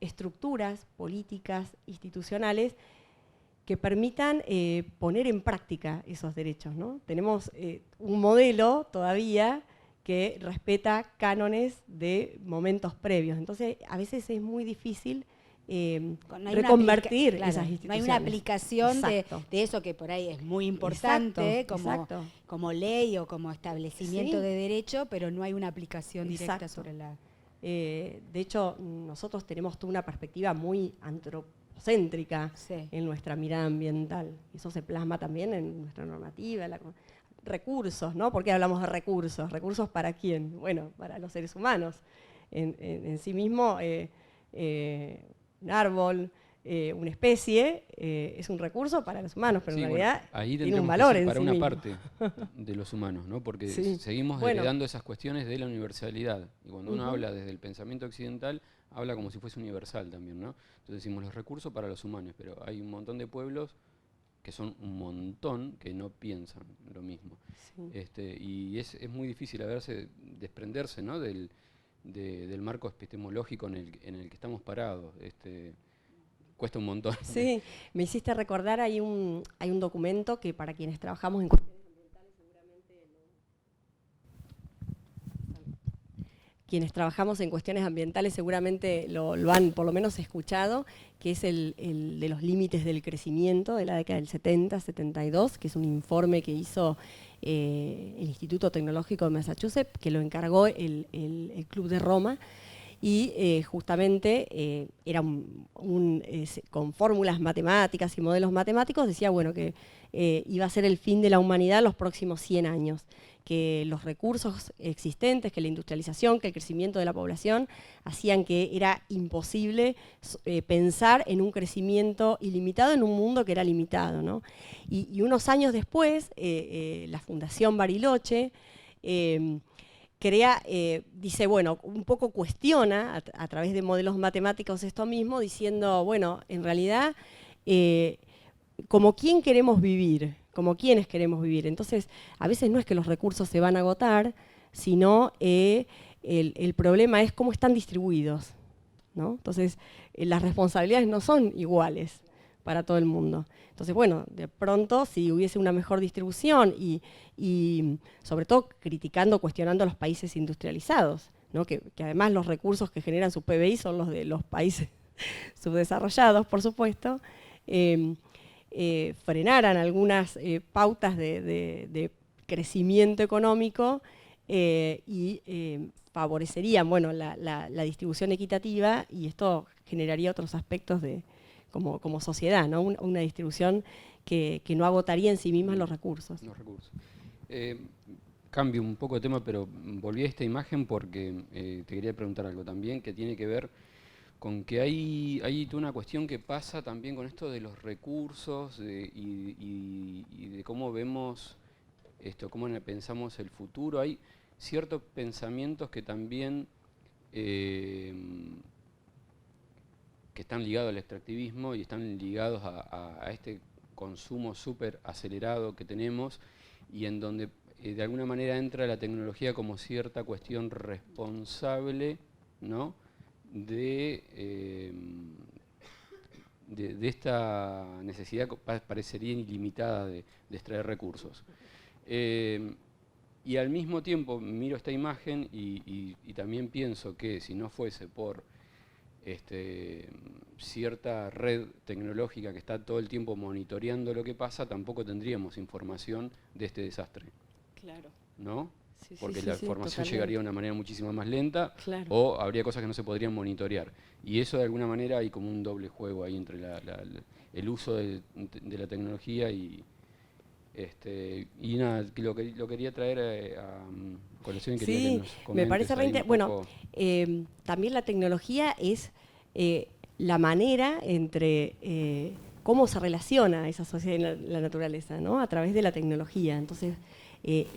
estructuras políticas, institucionales, que permitan poner en práctica esos derechos, ¿no? Tenemos un modelo todavía que respeta cánones de momentos previos. Entonces, a veces es muy difícil reconvertir esas instituciones. No hay una aplicación de eso que por ahí es muy importante, como ley o como establecimiento de derecho, pero no hay una aplicación directa sobre la... de hecho, nosotros tenemos toda una perspectiva muy antropocéntrica en nuestra mirada ambiental. Eso se plasma también en nuestra normativa, recursos, ¿no? ¿Por qué hablamos de recursos? ¿Recursos para quién? Bueno, para los seres humanos. En sí mismo, un árbol, una especie, es un recurso para los humanos, pero en realidad ahí tiene un valor en para sí una mismo. parte de los humanos, ¿no? Porque seguimos heredando esas cuestiones de la universalidad. Y cuando uno habla desde el pensamiento occidental, habla como si fuese universal también, ¿no? Entonces decimos los recursos para los humanos, pero hay un montón de pueblos que son un montón que no piensan lo mismo. Y es muy difícil desprenderse, ¿no? del marco epistemológico en el que estamos parados. Cuesta un montón. Sí, me hiciste recordar, hay un documento que para quienes trabajamos en cuestiones ambientales seguramente lo han por lo menos escuchado, que es el de los límites del crecimiento de la década del 70, 72, que es un informe que hizo el Instituto Tecnológico de Massachusetts, que lo encargó el Club de Roma, y justamente era con fórmulas matemáticas y modelos matemáticos, decía bueno, que iba a ser el fin de la humanidad los próximos 100 años, que los recursos existentes, que la industrialización, que el crecimiento de la población hacían que era imposible pensar en un crecimiento ilimitado en un mundo que era limitado, ¿no? Y unos años después, la Fundación Bariloche dice, bueno, un poco cuestiona a través de modelos matemáticos esto mismo, diciendo, bueno, en realidad, como quién queremos vivir, como quiénes queremos vivir. Entonces, a veces no es que los recursos se van a agotar, sino el problema es cómo están distribuidos, ¿no? Entonces, las responsabilidades no son iguales para todo el mundo. Entonces, bueno, de pronto, si hubiese una mejor distribución y sobre todo criticando, cuestionando a los países industrializados, ¿no? que además los recursos que generan su PBI son los de los países subdesarrollados, por supuesto, frenaran algunas pautas de crecimiento económico y favorecerían, bueno, la distribución equitativa, y esto generaría otros aspectos como sociedad, ¿no? Una distribución que no agotaría en sí misma los recursos. Cambio un poco de tema, pero volví a esta imagen porque te quería preguntar algo también que tiene que ver con que hay toda una cuestión que pasa también con esto de los recursos y de cómo vemos esto, cómo pensamos el futuro. Hay ciertos pensamientos que también que están ligados al extractivismo y están ligados a este consumo súper acelerado que tenemos, y en donde de alguna manera entra la tecnología como cierta cuestión responsable, ¿no? de esta necesidad que parecería ilimitada de extraer recursos. Y al mismo tiempo miro esta imagen y también pienso que si no fuese por cierta red tecnológica que está todo el tiempo monitoreando lo que pasa, tampoco tendríamos información de este desastre. Claro. ¿No? Sí, porque sí, la sí, información totalmente. llegaría de una manera muchísimo más lenta, Claro. o habría cosas que no se podrían monitorear. Y eso de alguna manera hay como un doble juego ahí entre el uso de la tecnología y nada, lo quería traer a colación y quería que nos comentes. Me parece ahí un bueno, poco. también la tecnología es la manera entre cómo se relaciona esa sociedad y la naturaleza, ¿no? A través de la tecnología. Entonces,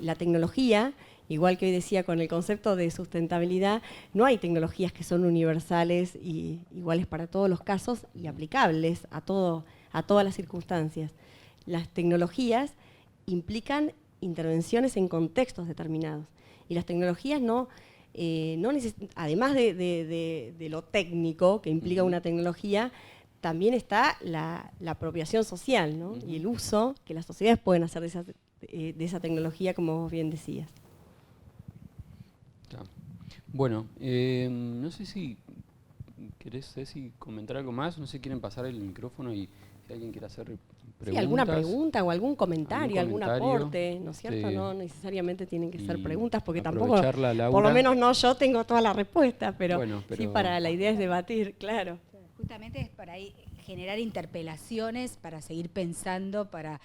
la tecnología, igual que hoy decía con el concepto de sustentabilidad, no hay tecnologías que son universales y iguales para todos los casos y aplicables a todas las circunstancias. Las tecnologías implican intervenciones en contextos determinados. Y las tecnologías además de lo técnico que implica una tecnología, también está la apropiación social, ¿no? Y el uso que las sociedades pueden hacer de esa tecnología, como vos bien decías. Bueno, no sé si querés, Ceci, comentar algo más, no sé si quieren pasar el micrófono y si alguien quiere hacer preguntas. Sí, alguna pregunta o algún comentario, algún aporte, ¿no es cierto? Sí. No necesariamente tienen que ser preguntas, porque tampoco, Laura, por lo menos no yo tengo todas las respuestas, pero sí, pero la idea es debatir, claro. Justamente es para ahí generar interpelaciones, para seguir pensando, para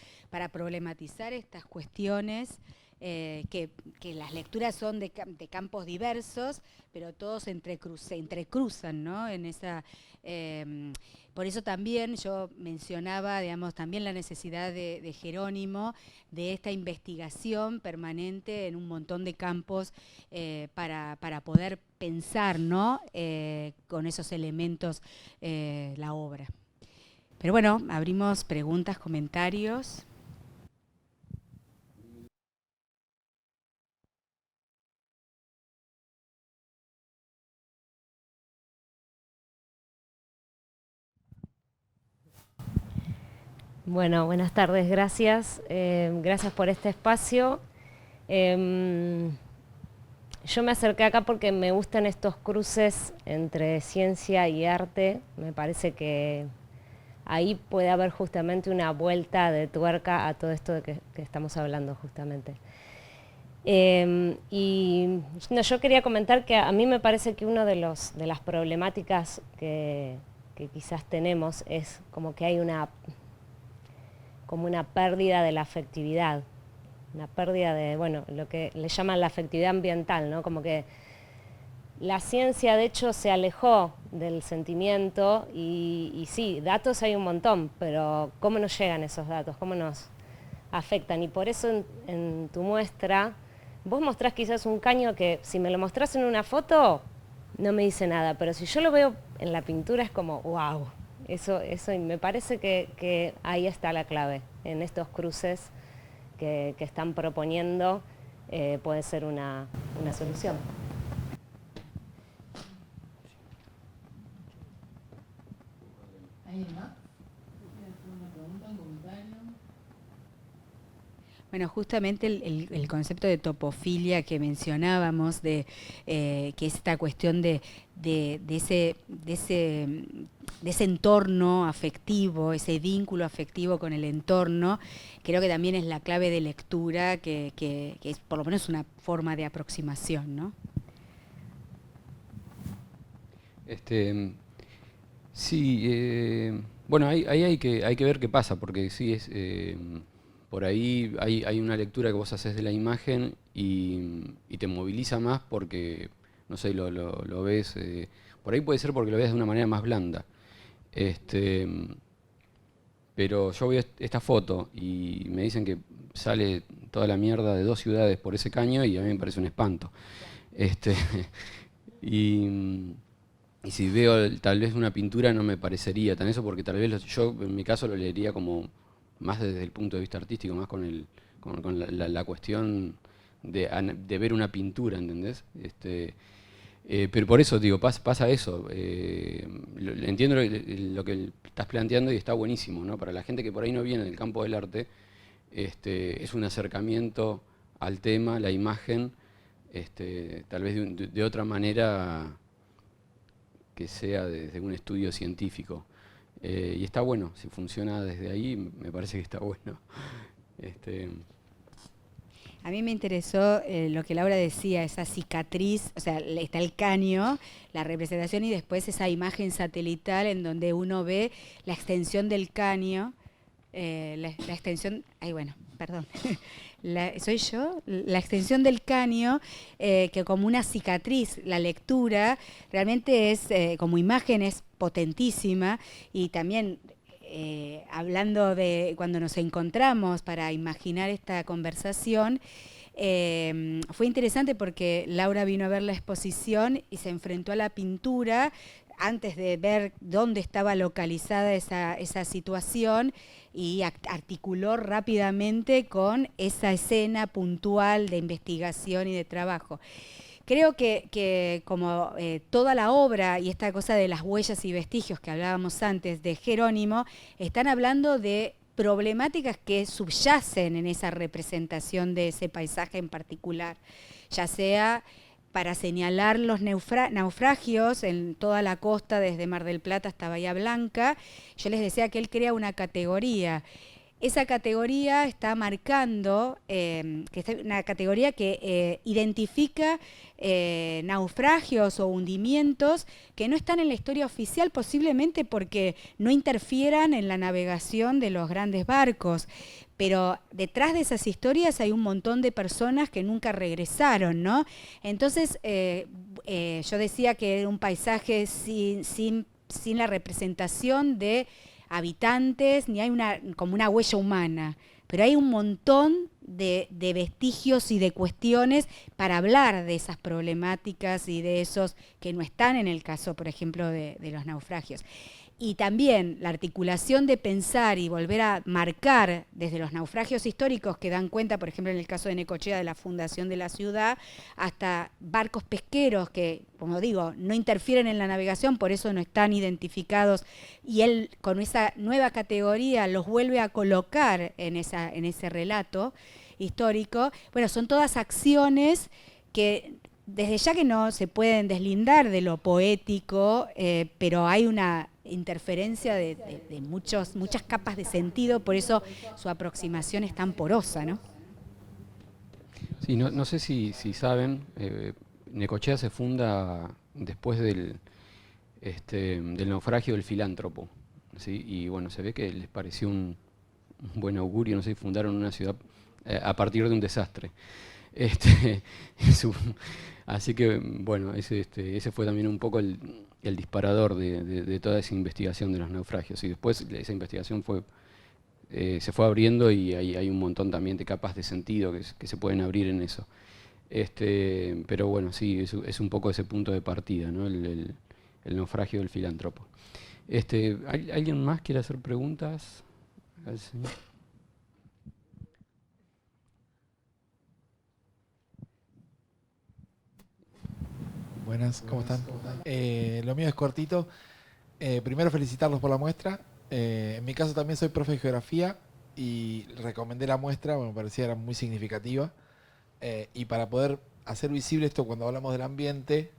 problematizar estas cuestiones, que las lecturas son de campos diversos, pero todos se entrecruzan, ¿no? En esa, por eso también yo mencionaba, digamos, también la necesidad de Jerónimo, de esta investigación permanente en un montón de campos, para poder pensar, ¿no? Con esos elementos la obra. Pero bueno, abrimos preguntas, comentarios. Bueno, buenas tardes, gracias. Gracias por este espacio. Yo me acerqué acá porque me gustan estos cruces entre ciencia y arte. Me parece que ahí puede haber justamente una vuelta de tuerca a todo esto de que estamos hablando justamente. Yo quería comentar que a mí me parece que una de las problemáticas que quizás tenemos es como que hay como una pérdida de la afectividad, una pérdida de, bueno, lo que le llaman la afectividad ambiental, ¿no? Como que la ciencia, de hecho, se alejó del sentimiento y sí, datos hay un montón, pero ¿cómo nos llegan esos datos? ¿Cómo nos afectan? Y por eso en tu muestra, vos mostrás quizás un caño que si me lo mostrás en una foto, no me dice nada, pero si yo lo veo en la pintura es como, wow. Eso y me parece que ahí está la clave, en estos cruces que están proponiendo, puede ser una solución. ¿Alguien más? ¿Quieres hacer una pregunta, un comentario? Bueno, justamente el concepto de topofilia que mencionábamos, que es esta cuestión de ese entorno afectivo, ese vínculo afectivo con el entorno, creo que también es la clave de lectura, que es por lo menos una forma de aproximación, ¿no? Sí, bueno, ahí hay que ver qué pasa, porque sí es... por ahí hay una lectura que vos haces de la imagen y te moviliza más porque, no sé, lo ves, por ahí puede ser porque lo ves de una manera más blanda. Pero yo veo esta foto y me dicen que sale toda la mierda de 2 ciudades por ese caño y a mí me parece un espanto. Y si veo tal vez una pintura no me parecería tan eso, porque tal vez yo en mi caso lo leería como más desde el punto de vista artístico, más con la cuestión de ver una pintura, ¿entendés? Pero por eso digo, pasa eso. Entiendo lo que estás planteando y está buenísimo, ¿no? Para la gente que por ahí no viene del campo del arte, es un acercamiento al tema, la imagen, tal vez de otra manera que sea desde un estudio científico. Y está bueno, si funciona desde ahí, me parece que está bueno. A mí me interesó lo que Laura decía, esa cicatriz, o sea, está el caño, la representación y después esa imagen satelital en donde uno ve la extensión del caño, la extensión, perdón, soy yo, la extensión del caño, que como una cicatriz, la lectura realmente es, como imagen es potentísima y también hablando de cuando nos encontramos para imaginar esta conversación, fue interesante porque Laura vino a ver la exposición y se enfrentó a la pintura antes de ver dónde estaba localizada esa situación y articuló rápidamente con esa escena puntual de investigación y de trabajo. Creo que como toda la obra y esta cosa de las huellas y vestigios que hablábamos antes de Jerónimo, están hablando de problemáticas que subyacen en esa representación de ese paisaje en particular, ya sea para señalar los naufragios en toda la costa, desde Mar del Plata hasta Bahía Blanca. Yo les decía que él crea una categoría. Esa categoría está marcando, que es una categoría que identifica naufragios o hundimientos que no están en la historia oficial, posiblemente porque no interfieran en la navegación de los grandes barcos. Pero detrás de esas historias hay un montón de personas que nunca regresaron, ¿no? Entonces, yo decía que era un paisaje sin la representación de habitantes, ni hay como una huella humana, pero hay un montón de vestigios y de cuestiones para hablar de esas problemáticas y de esos que no están en el caso, por ejemplo, de los naufragios. Y también la articulación de pensar y volver a marcar desde los naufragios históricos que dan cuenta, por ejemplo, en el caso de Necochea, de la fundación de la ciudad, hasta barcos pesqueros que, como digo, no interfieren en la navegación, por eso no están identificados, y él con esa nueva categoría los vuelve a colocar en ese relato histórico. Bueno, son todas acciones que desde ya que no se pueden deslindar de lo poético, pero hay una interferencia de muchas capas de sentido, por eso su aproximación es tan porosa, ¿no? Sí, no sé si saben, Necochea se funda después del naufragio del filántropo, ¿sí? Y bueno, se ve que les pareció un buen augurio, no sé, fundaron una ciudad a partir de un desastre. Así que, bueno, ese fue también un poco el disparador de toda esa investigación de los naufragios. Y después esa investigación se fue abriendo y hay un montón también de capas de sentido que se pueden abrir en eso. Pero bueno, sí, es un poco ese punto de partida, ¿no? El naufragio del filántropo. ¿Alguien más quiere hacer preguntas al señor? Buenas, ¿cómo están? Lo mío es cortito. Primero felicitarlos por la muestra. En mi caso también soy profe de geografía y recomendé la muestra, me parecía era muy significativa. Y para poder hacer visible esto cuando hablamos del ambiente,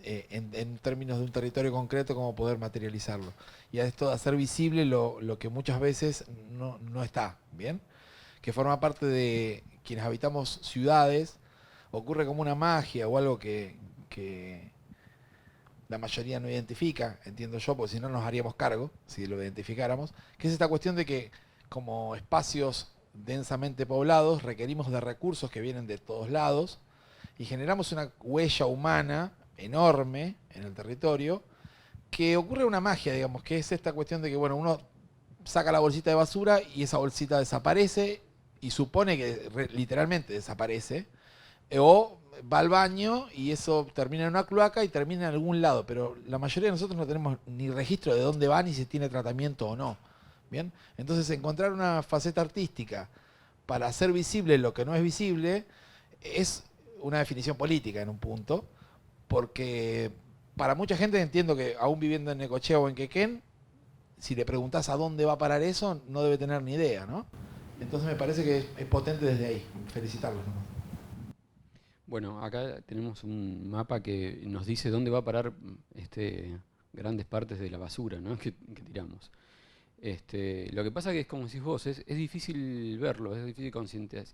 en términos de un territorio concreto, cómo poder materializarlo. Y a esto de hacer visible lo que muchas veces no está, ¿bien? Que forma parte de quienes habitamos ciudades, ocurre como una magia o algo que la mayoría no identifica, entiendo yo, porque si no nos haríamos cargo, si lo identificáramos, que es esta cuestión de que como espacios densamente poblados requerimos de recursos que vienen de todos lados y generamos una huella humana enorme en el territorio, que ocurre una magia, digamos, que es esta cuestión de que, bueno, uno saca la bolsita de basura y esa bolsita desaparece y supone que literalmente desaparece, o va al baño y eso termina en una cloaca y termina en algún lado, pero la mayoría de nosotros no tenemos ni registro de dónde va ni si tiene tratamiento o no. ¿Bien? Entonces encontrar una faceta artística para hacer visible lo que no es visible es una definición política en un punto, porque para mucha gente entiendo que aún viviendo en Necochea o en Quequén, si le preguntás a dónde va a parar eso, no debe tener ni idea, ¿no? Entonces me parece que es potente desde ahí. Felicitarlos, ¿no? Bueno, acá tenemos un mapa que nos dice dónde va a parar grandes partes de la basura, ¿no? que tiramos. Lo que pasa que es como decís vos, es difícil verlo, es difícil conscientizar.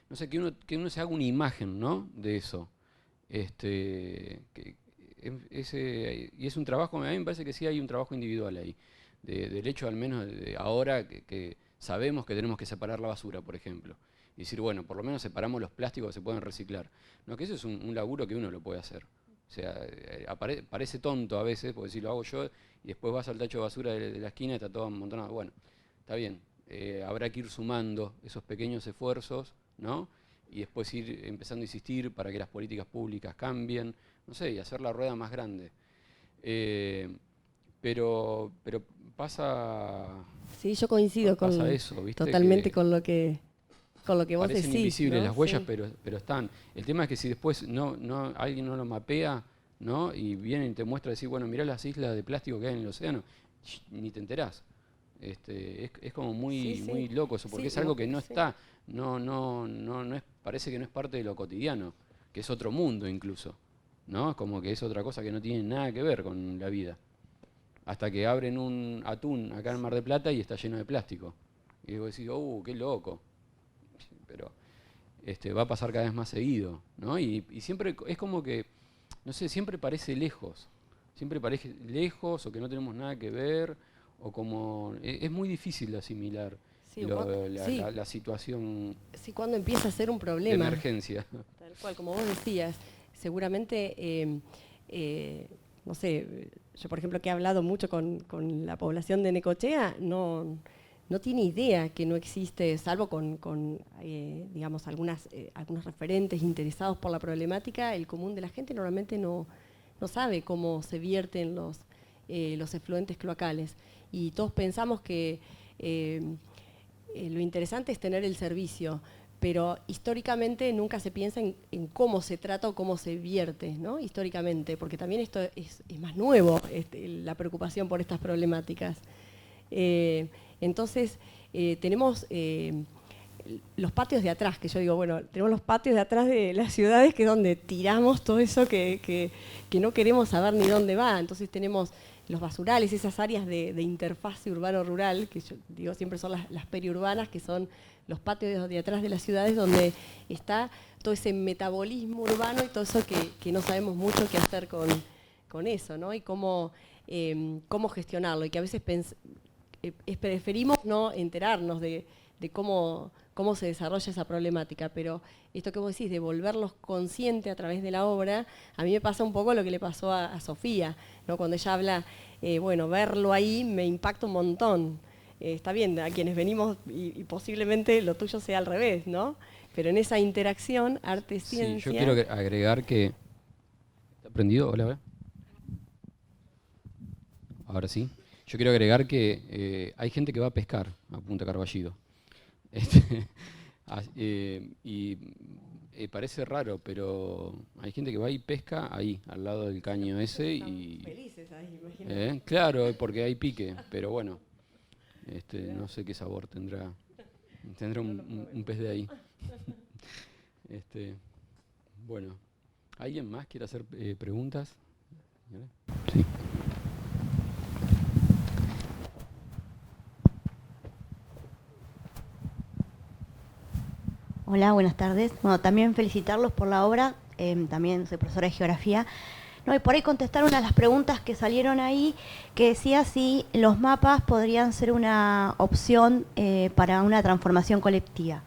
No sé, que uno se haga una imagen, ¿no? De eso. Y es un trabajo, a mí me parece que sí hay un trabajo individual ahí. Del hecho, al menos de ahora, que sabemos que tenemos que separar la basura, por ejemplo. Y decir, bueno, por lo menos separamos los plásticos que se pueden reciclar. No, que eso es un laburo que uno lo puede hacer. O sea, parece tonto a veces, porque si lo hago yo y después vas al tacho de basura de la esquina y está todo amontonado. Bueno, está bien, habrá que ir sumando esos pequeños esfuerzos, ¿no? Y después ir empezando a insistir para que las políticas públicas cambien, no sé, y hacer la rueda más grande. Pero pasa... Sí, yo coincido pasa eso, ¿viste? totalmente con lo que vos parecen decís. invisibles, ¿no? las huellas, Sí. pero están. El tema es que si después alguien no lo mapea, ¿no? Y viene y te muestra decir, bueno, mirá las islas de plástico que hay en el océano, ni te enterás. Es como muy, Sí, sí. muy loco eso, porque Sí, es algo que no sí. está, no es, parece que no es parte de lo cotidiano, que es otro mundo incluso, ¿no? Como que es otra cosa que no tiene nada que ver con la vida. Hasta que abren un atún acá en Mar del Plata y está lleno de plástico. Y vos decís, qué loco. Pero va a pasar cada vez más seguido, ¿no? Y siempre es como que, no sé, siempre parece lejos. Siempre parece lejos o que no tenemos nada que ver, o como... Es muy difícil de asimilar Sí, sí. la situación Sí, cuando empieza a ser un de problema. emergencia. Tal cual, como vos decías, seguramente, no sé, yo por ejemplo que he hablado mucho con la población de Necochea, no tiene idea que no existe, salvo con digamos, algunos referentes interesados por la problemática, el común de la gente normalmente no sabe cómo se vierten los efluentes cloacales. Y todos pensamos que lo interesante es tener el servicio, pero históricamente nunca se piensa en cómo se trata o cómo se vierte, ¿no? Históricamente, porque también esto es más nuevo, la preocupación por estas problemáticas. Entonces, tenemos los patios de atrás, que yo digo, bueno, tenemos los patios de atrás de las ciudades, que es donde tiramos todo eso que no queremos saber ni dónde va. Entonces tenemos los basurales, esas áreas de interfase urbano-rural, que yo digo siempre son las periurbanas, que son los patios de atrás de las ciudades, donde está todo ese metabolismo urbano y todo eso que no sabemos mucho qué hacer con eso, ¿no? Y cómo gestionarlo, y que a veces preferimos no enterarnos de cómo se desarrolla esa problemática, pero esto que vos decís, de volverlos conscientes a través de la obra, a mí me pasa un poco lo que le pasó a Sofía, ¿no? Cuando ella habla, bueno, verlo ahí me impacta un montón. Está bien, a quienes venimos y posiblemente lo tuyo sea al revés, ¿no? Pero en esa interacción, arte-ciencia... Sí, yo quiero agregar que... ¿Está prendido? Hola, ahora sí. Yo quiero agregar que hay gente que va a pescar a Punta Carballido. Y parece raro, pero hay gente que va y pesca ahí, al lado del caño ese. Y felices ahí, imagínate. Claro, porque hay pique, pero bueno, no sé qué sabor tendrá un pez de ahí. Bueno, ¿alguien más quiere hacer preguntas? Sí. Hola, buenas tardes. Bueno, también felicitarlos por la obra, también soy profesora de geografía. No, y por ahí contestar una de las preguntas que salieron ahí, que decía si los mapas podrían ser una opción para una transformación colectiva.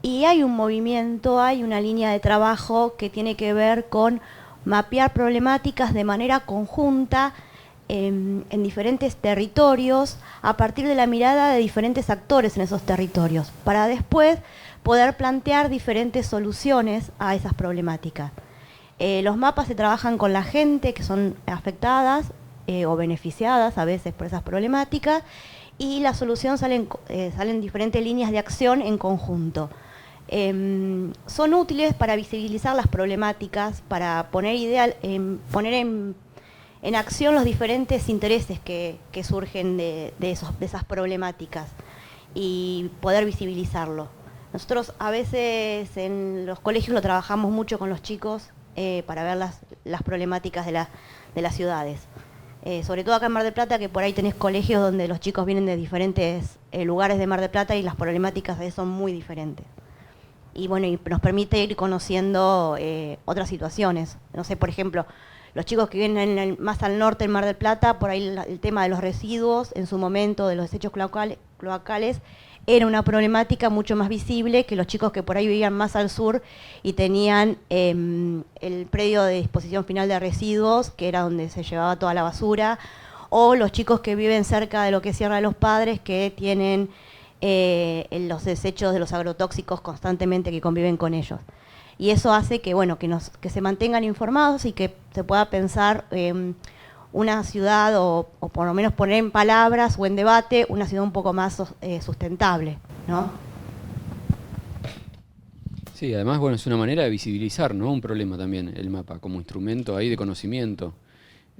Y hay un movimiento, hay una línea de trabajo que tiene que ver con mapear problemáticas de manera conjunta en diferentes territorios, a partir de la mirada de diferentes actores en esos territorios, para después poder plantear diferentes soluciones a esas problemáticas. Los mapas se trabajan con la gente que son afectadas o beneficiadas a veces por esas problemáticas, y la solución salen diferentes líneas de acción en conjunto. Son útiles para visibilizar las problemáticas, para poner en acción los diferentes intereses que surgen de esas problemáticas y poder visibilizarlo. Nosotros a veces en los colegios lo trabajamos mucho con los chicos para ver las problemáticas de las ciudades. Sobre todo acá en Mar del Plata, que por ahí tenés colegios donde los chicos vienen de diferentes lugares de Mar del Plata y las problemáticas a veces son muy diferentes. Y bueno, y nos permite ir conociendo otras situaciones. No sé, por ejemplo, los chicos que vienen más al norte en Mar del Plata, por ahí el tema de los residuos, en su momento, de los desechos cloacales, era una problemática mucho más visible que los chicos que por ahí vivían más al sur y tenían el predio de disposición final de residuos, que era donde se llevaba toda la basura, o los chicos que viven cerca de lo que es Sierra de los Padres, que tienen los desechos de los agrotóxicos constantemente que conviven con ellos. Y eso hace que, bueno, que se mantengan informados y que se pueda pensar una ciudad, o por lo menos poner en palabras o en debate, una ciudad un poco más sustentable, ¿no? Sí, además, bueno, es una manera de visibilizar, ¿no?, un problema también, el mapa, como instrumento ahí de conocimiento.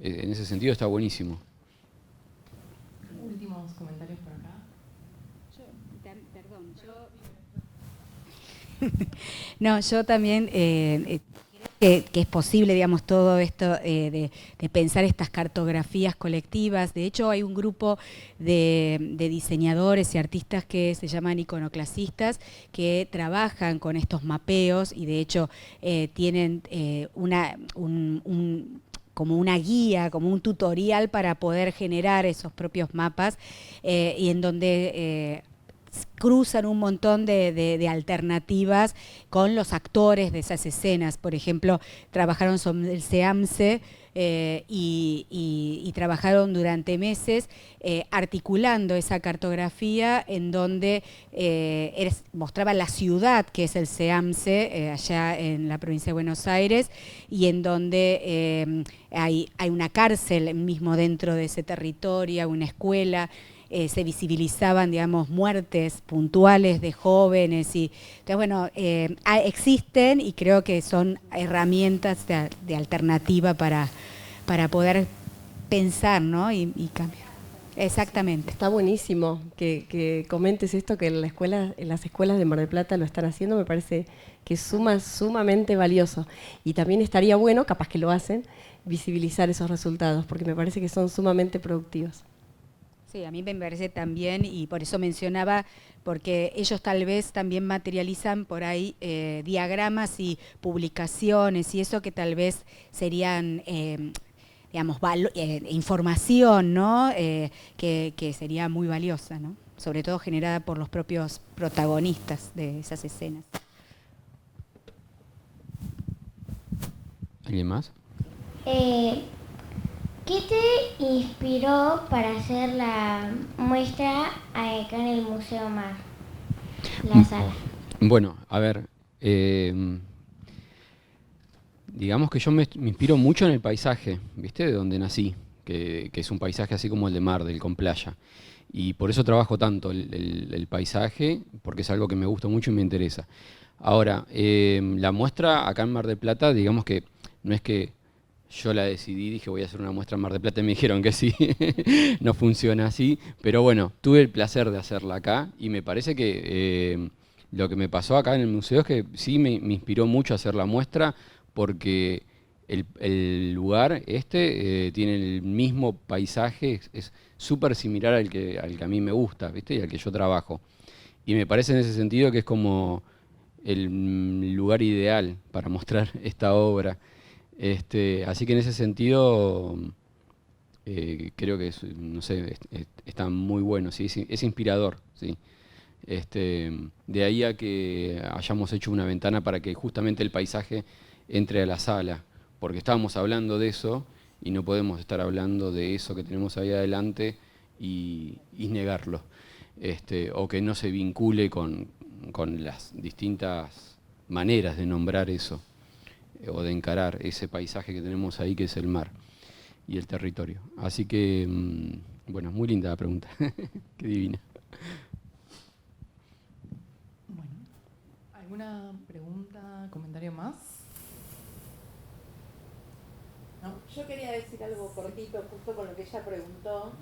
En ese sentido está buenísimo. Últimos comentarios por acá. No, yo también que es posible, digamos, todo esto de pensar estas cartografías colectivas. De hecho, hay un grupo de diseñadores y artistas que se llaman iconoclasistas, que trabajan con estos mapeos y de hecho tienen como una guía, como un tutorial para poder generar esos propios mapas y en donde cruzan un montón de alternativas con los actores de esas escenas. Por ejemplo, trabajaron sobre el SEAMSE y trabajaron durante meses articulando esa cartografía en donde mostraba la ciudad que es el SEAMSE, allá en la provincia de Buenos Aires, y en donde hay una cárcel mismo dentro de ese territorio, una escuela. Se visibilizaban, digamos, muertes puntuales de jóvenes. Entonces, bueno, existen y creo que son herramientas de alternativa para poder pensar, ¿no? y cambiar. Exactamente. Está buenísimo que comentes esto, que en las escuelas de Mar del Plata lo están haciendo, me parece que es sumamente valioso. Y también estaría bueno, capaz que lo hacen, visibilizar esos resultados, porque me parece que son sumamente productivos. Sí, a mí me parece también, y por eso mencionaba, porque ellos tal vez también materializan por ahí diagramas y publicaciones y eso que tal vez serían, digamos, información, ¿no? Que sería muy valiosa, ¿no? Sobre todo generada por los propios protagonistas de esas escenas. ¿Alguien más? ¿Qué te inspiró para hacer la muestra acá en el Museo Mar, la sala? Bueno, a ver, digamos que yo me inspiro mucho en el paisaje, ¿viste? De donde nací, que es un paisaje así como el de Mar, del con playa. Y por eso trabajo tanto el paisaje, porque es algo que me gusta mucho y me interesa. Ahora, la muestra acá en Mar del Plata, digamos que no es que yo la decidí, dije voy a hacer una muestra en Mar del Plata y me dijeron que sí, no funciona así, pero bueno, tuve el placer de hacerla acá y me parece que lo que me pasó acá en el museo es que sí me inspiró mucho a hacer la muestra porque el lugar tiene el mismo paisaje, es súper similar al que a mí me gusta, ¿viste? Y al que yo trabajo. Y me parece en ese sentido que es como el lugar ideal para mostrar esta obra. Así que en ese sentido creo que no sé, está muy bueno, ¿sí? Es inspirador, ¿sí? De ahí a que hayamos hecho una ventana para que justamente el paisaje entre a la sala, porque estábamos hablando de eso y no podemos estar hablando de eso que tenemos ahí adelante y negarlo, o que no se vincule con las distintas maneras de nombrar eso o de encarar ese paisaje que tenemos ahí, que es el mar y el territorio. Así que, bueno, muy linda la pregunta. Qué divina. Bueno, ¿alguna pregunta, comentario más? No, yo quería decir algo cortito, justo con lo que ella preguntó,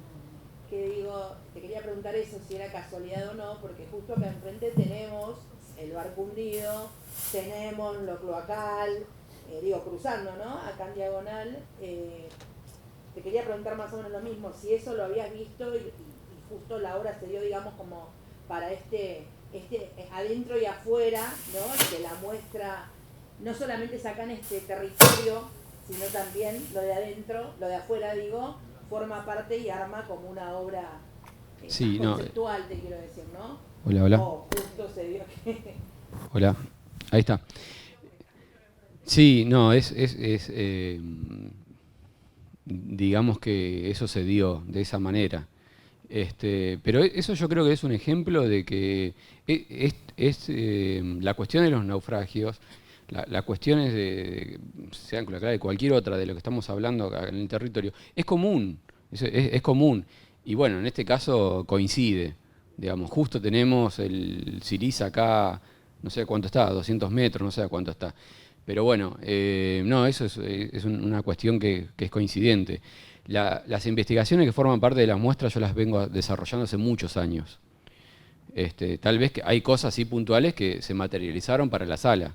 que digo, te quería preguntar eso, si era casualidad o no, porque justo acá enfrente tenemos el barco hundido, tenemos lo cloacal, cruzando, ¿no? Acá en diagonal. Te quería preguntar más o menos lo mismo, si eso lo habías visto y justo la obra se dio, digamos, como para adentro y afuera, ¿no? Que la muestra no solamente es acá en este territorio, sino también lo de adentro, lo de afuera, digo, forma parte y arma como una obra sí, conceptual, te quiero decir, ¿no? Hola, hola. O justo se dio que... Hola, ahí está. Sí, no, digamos que eso se dio de esa manera. Pero eso yo creo que es un ejemplo de que la cuestión de los naufragios, la cuestión es sean con la clave de cualquier otra de lo que estamos hablando acá en el territorio, es común, es común. Y bueno, en este caso coincide, digamos, justo tenemos el Siriza acá, no sé cuánto está, 200 metros, no sé a cuánto está. Pero bueno, no, eso es una cuestión que es coincidente. Las investigaciones que forman parte de las muestras yo las vengo desarrollando hace muchos años. Tal vez que hay cosas así puntuales que se materializaron para la sala,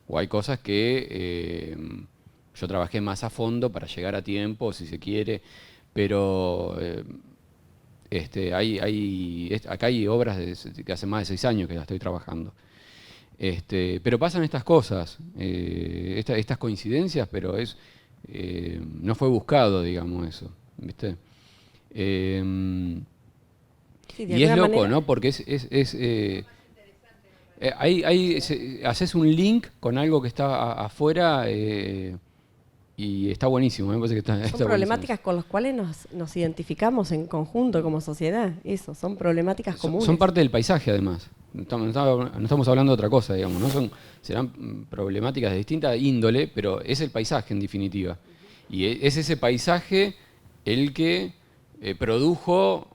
o hay cosas que yo trabajé más a fondo para llegar a tiempo, si se quiere, pero acá hay obras que hace más de 6 años que las estoy trabajando. Pero pasan estas cosas, estas coincidencias, pero no fue buscado, digamos, eso, ¿viste? Sí, Y es loco, ¿no? Porque haces un link con algo que está afuera y está buenísimo, me parece que está Son buenísimo. problemáticas con las cuales nos identificamos en conjunto como sociedad. Eso, son problemáticas comunes. Son parte del paisaje, además. No estamos hablando de otra cosa, digamos. Serán problemáticas de distinta índole, pero es el paisaje, en definitiva. Y es ese paisaje el que produjo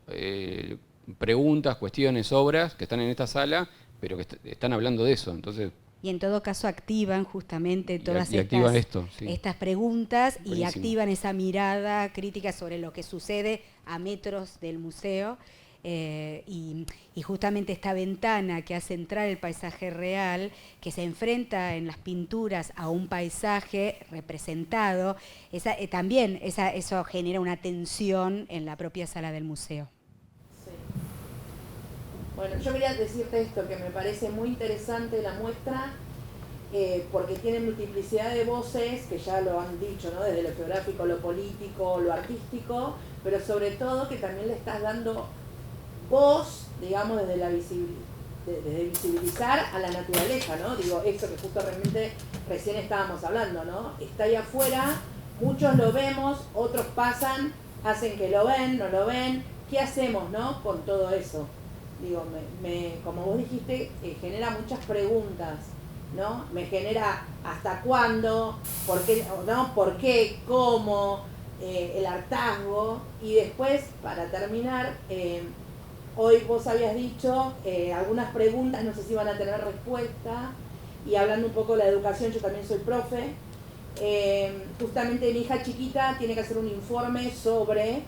preguntas, cuestiones, obras que están en esta sala, pero que están hablando de eso. Entonces, y en todo caso activan justamente todas estas preguntas. Buenísimo. Y activan esa mirada crítica sobre lo que sucede a metros del museo. Y justamente esta ventana que hace entrar el paisaje real, que se enfrenta en las pinturas a un paisaje representado, también eso genera una tensión en la propia sala del museo. Sí. Bueno, yo quería decirte esto, que me parece muy interesante la muestra, porque tiene multiplicidad de voces, que ya lo han dicho, ¿no? Desde lo geográfico, lo político, lo artístico, pero sobre todo que también le estás dando voz, digamos, desde visibilizar a la naturaleza, ¿no? Digo, eso que justo realmente recién estábamos hablando, ¿no? Está ahí afuera, muchos lo vemos, otros pasan, hacen que lo ven, no lo ven. ¿Qué hacemos, no? Con todo eso. Digo, como vos dijiste, genera muchas preguntas, ¿no? Me genera hasta cuándo, por qué, ¿no? ¿Por qué? ¿Cómo? El hartazgo. Y después, para terminar, hoy vos habías dicho algunas preguntas, no sé si van a tener respuesta, y hablando un poco de la educación, yo también soy profe, justamente mi hija chiquita tiene que hacer un informe sobre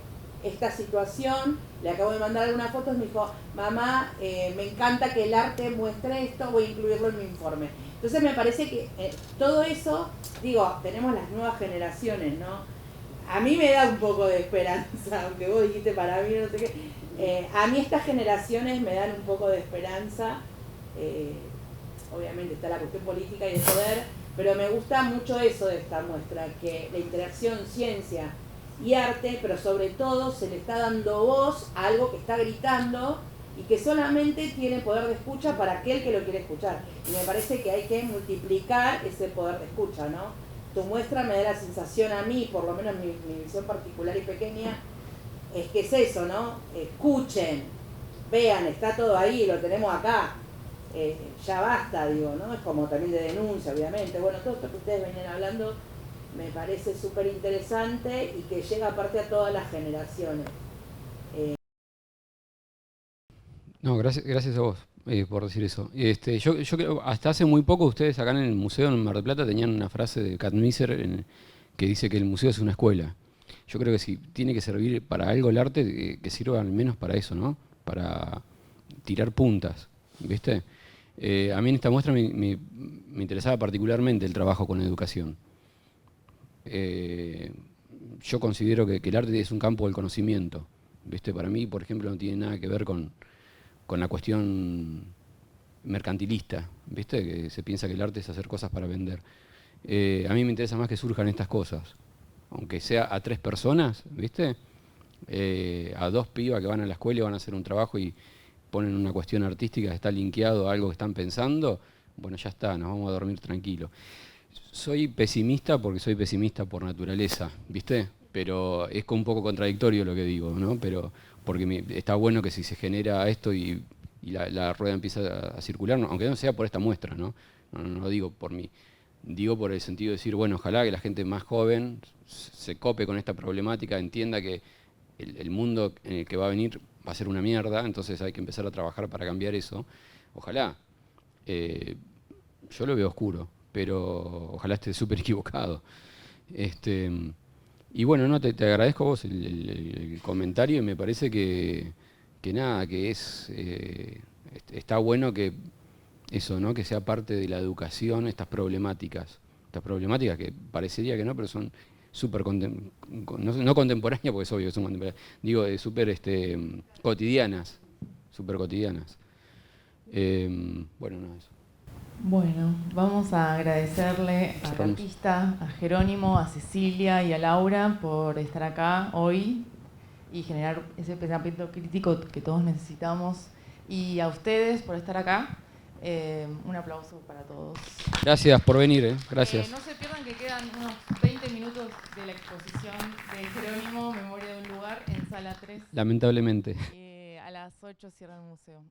esta situación, le acabo de mandar algunas fotos, me dijo, mamá, me encanta que el arte muestre esto, voy a incluirlo en mi informe. Entonces me parece que todo eso, digo, tenemos las nuevas generaciones, ¿no? A mí me da un poco de esperanza, aunque vos dijiste para mí, no sé qué. A mí estas generaciones me dan un poco de esperanza. Obviamente está la cuestión política y de poder, pero me gusta mucho eso de esta muestra, que la interacción ciencia y arte, pero sobre todo se le está dando voz a algo que está gritando y que solamente tiene poder de escucha para aquel que lo quiere escuchar. Y me parece que hay que multiplicar ese poder de escucha, ¿no? Tu muestra me da la sensación a mí, por lo menos mi visión particular y pequeña, es que es eso, ¿no? Escuchen, vean, está todo ahí, lo tenemos acá, ya basta, digo, ¿no? Es como también de denuncia, obviamente. Bueno, todo esto que ustedes venían hablando me parece súper interesante y que llega aparte a todas las generaciones. No, gracias a vos por decir eso. Yo creo, hasta hace muy poco ustedes acá en el museo en Mar del Plata tenían una frase de Catmisser que dice que el museo es una escuela. Yo creo que si tiene que servir para algo el arte, que sirva al menos para eso, ¿no? Para tirar puntas, ¿viste? A mí en esta muestra me interesaba particularmente el trabajo con educación. Yo considero que el arte es un campo del conocimiento, ¿viste? Para mí, por ejemplo, no tiene nada que ver con la cuestión mercantilista, ¿viste? Que se piensa que el arte es hacer cosas para vender. A mí me interesa más que surjan estas cosas, aunque sea a 3 personas, ¿viste? A 2 pibas que van a la escuela y van a hacer un trabajo y ponen una cuestión artística que está linkeado a algo que están pensando, bueno, ya está, nos vamos a dormir tranquilos. Soy pesimista porque soy pesimista por naturaleza, ¿viste? Pero es un poco contradictorio lo que digo, ¿no? Pero porque está bueno que si se genera esto y la rueda empieza a circular, aunque no sea por esta muestra, ¿no? No digo por mí, digo por el sentido de decir, bueno, ojalá que la gente más joven se cope con esta problemática, entienda que el mundo en el que va a venir va a ser una mierda, entonces hay que empezar a trabajar para cambiar eso. Ojalá. Yo lo veo oscuro, pero ojalá esté súper equivocado. Y bueno, no, te agradezco a vos el comentario y me parece que nada, que está bueno que eso, ¿no? Que sea parte de la educación estas problemáticas que parecería que no, pero son súper no contemporáneas, porque es obvio que son contemporáneas, digo, súper cotidianas, súper cotidianas. Bueno, no, eso. Bueno, vamos a agradecerle al artista, a Jerónimo, a Cecilia y a Laura por estar acá hoy y generar ese pensamiento crítico que todos necesitamos. Y a ustedes por estar acá. Un aplauso para todos. Gracias por venir, gracias. No se pierdan que quedan unos 20 minutos de la exposición de Jerónimo, Memoria de un lugar, en sala 3. Lamentablemente. A las 8 cierra el museo.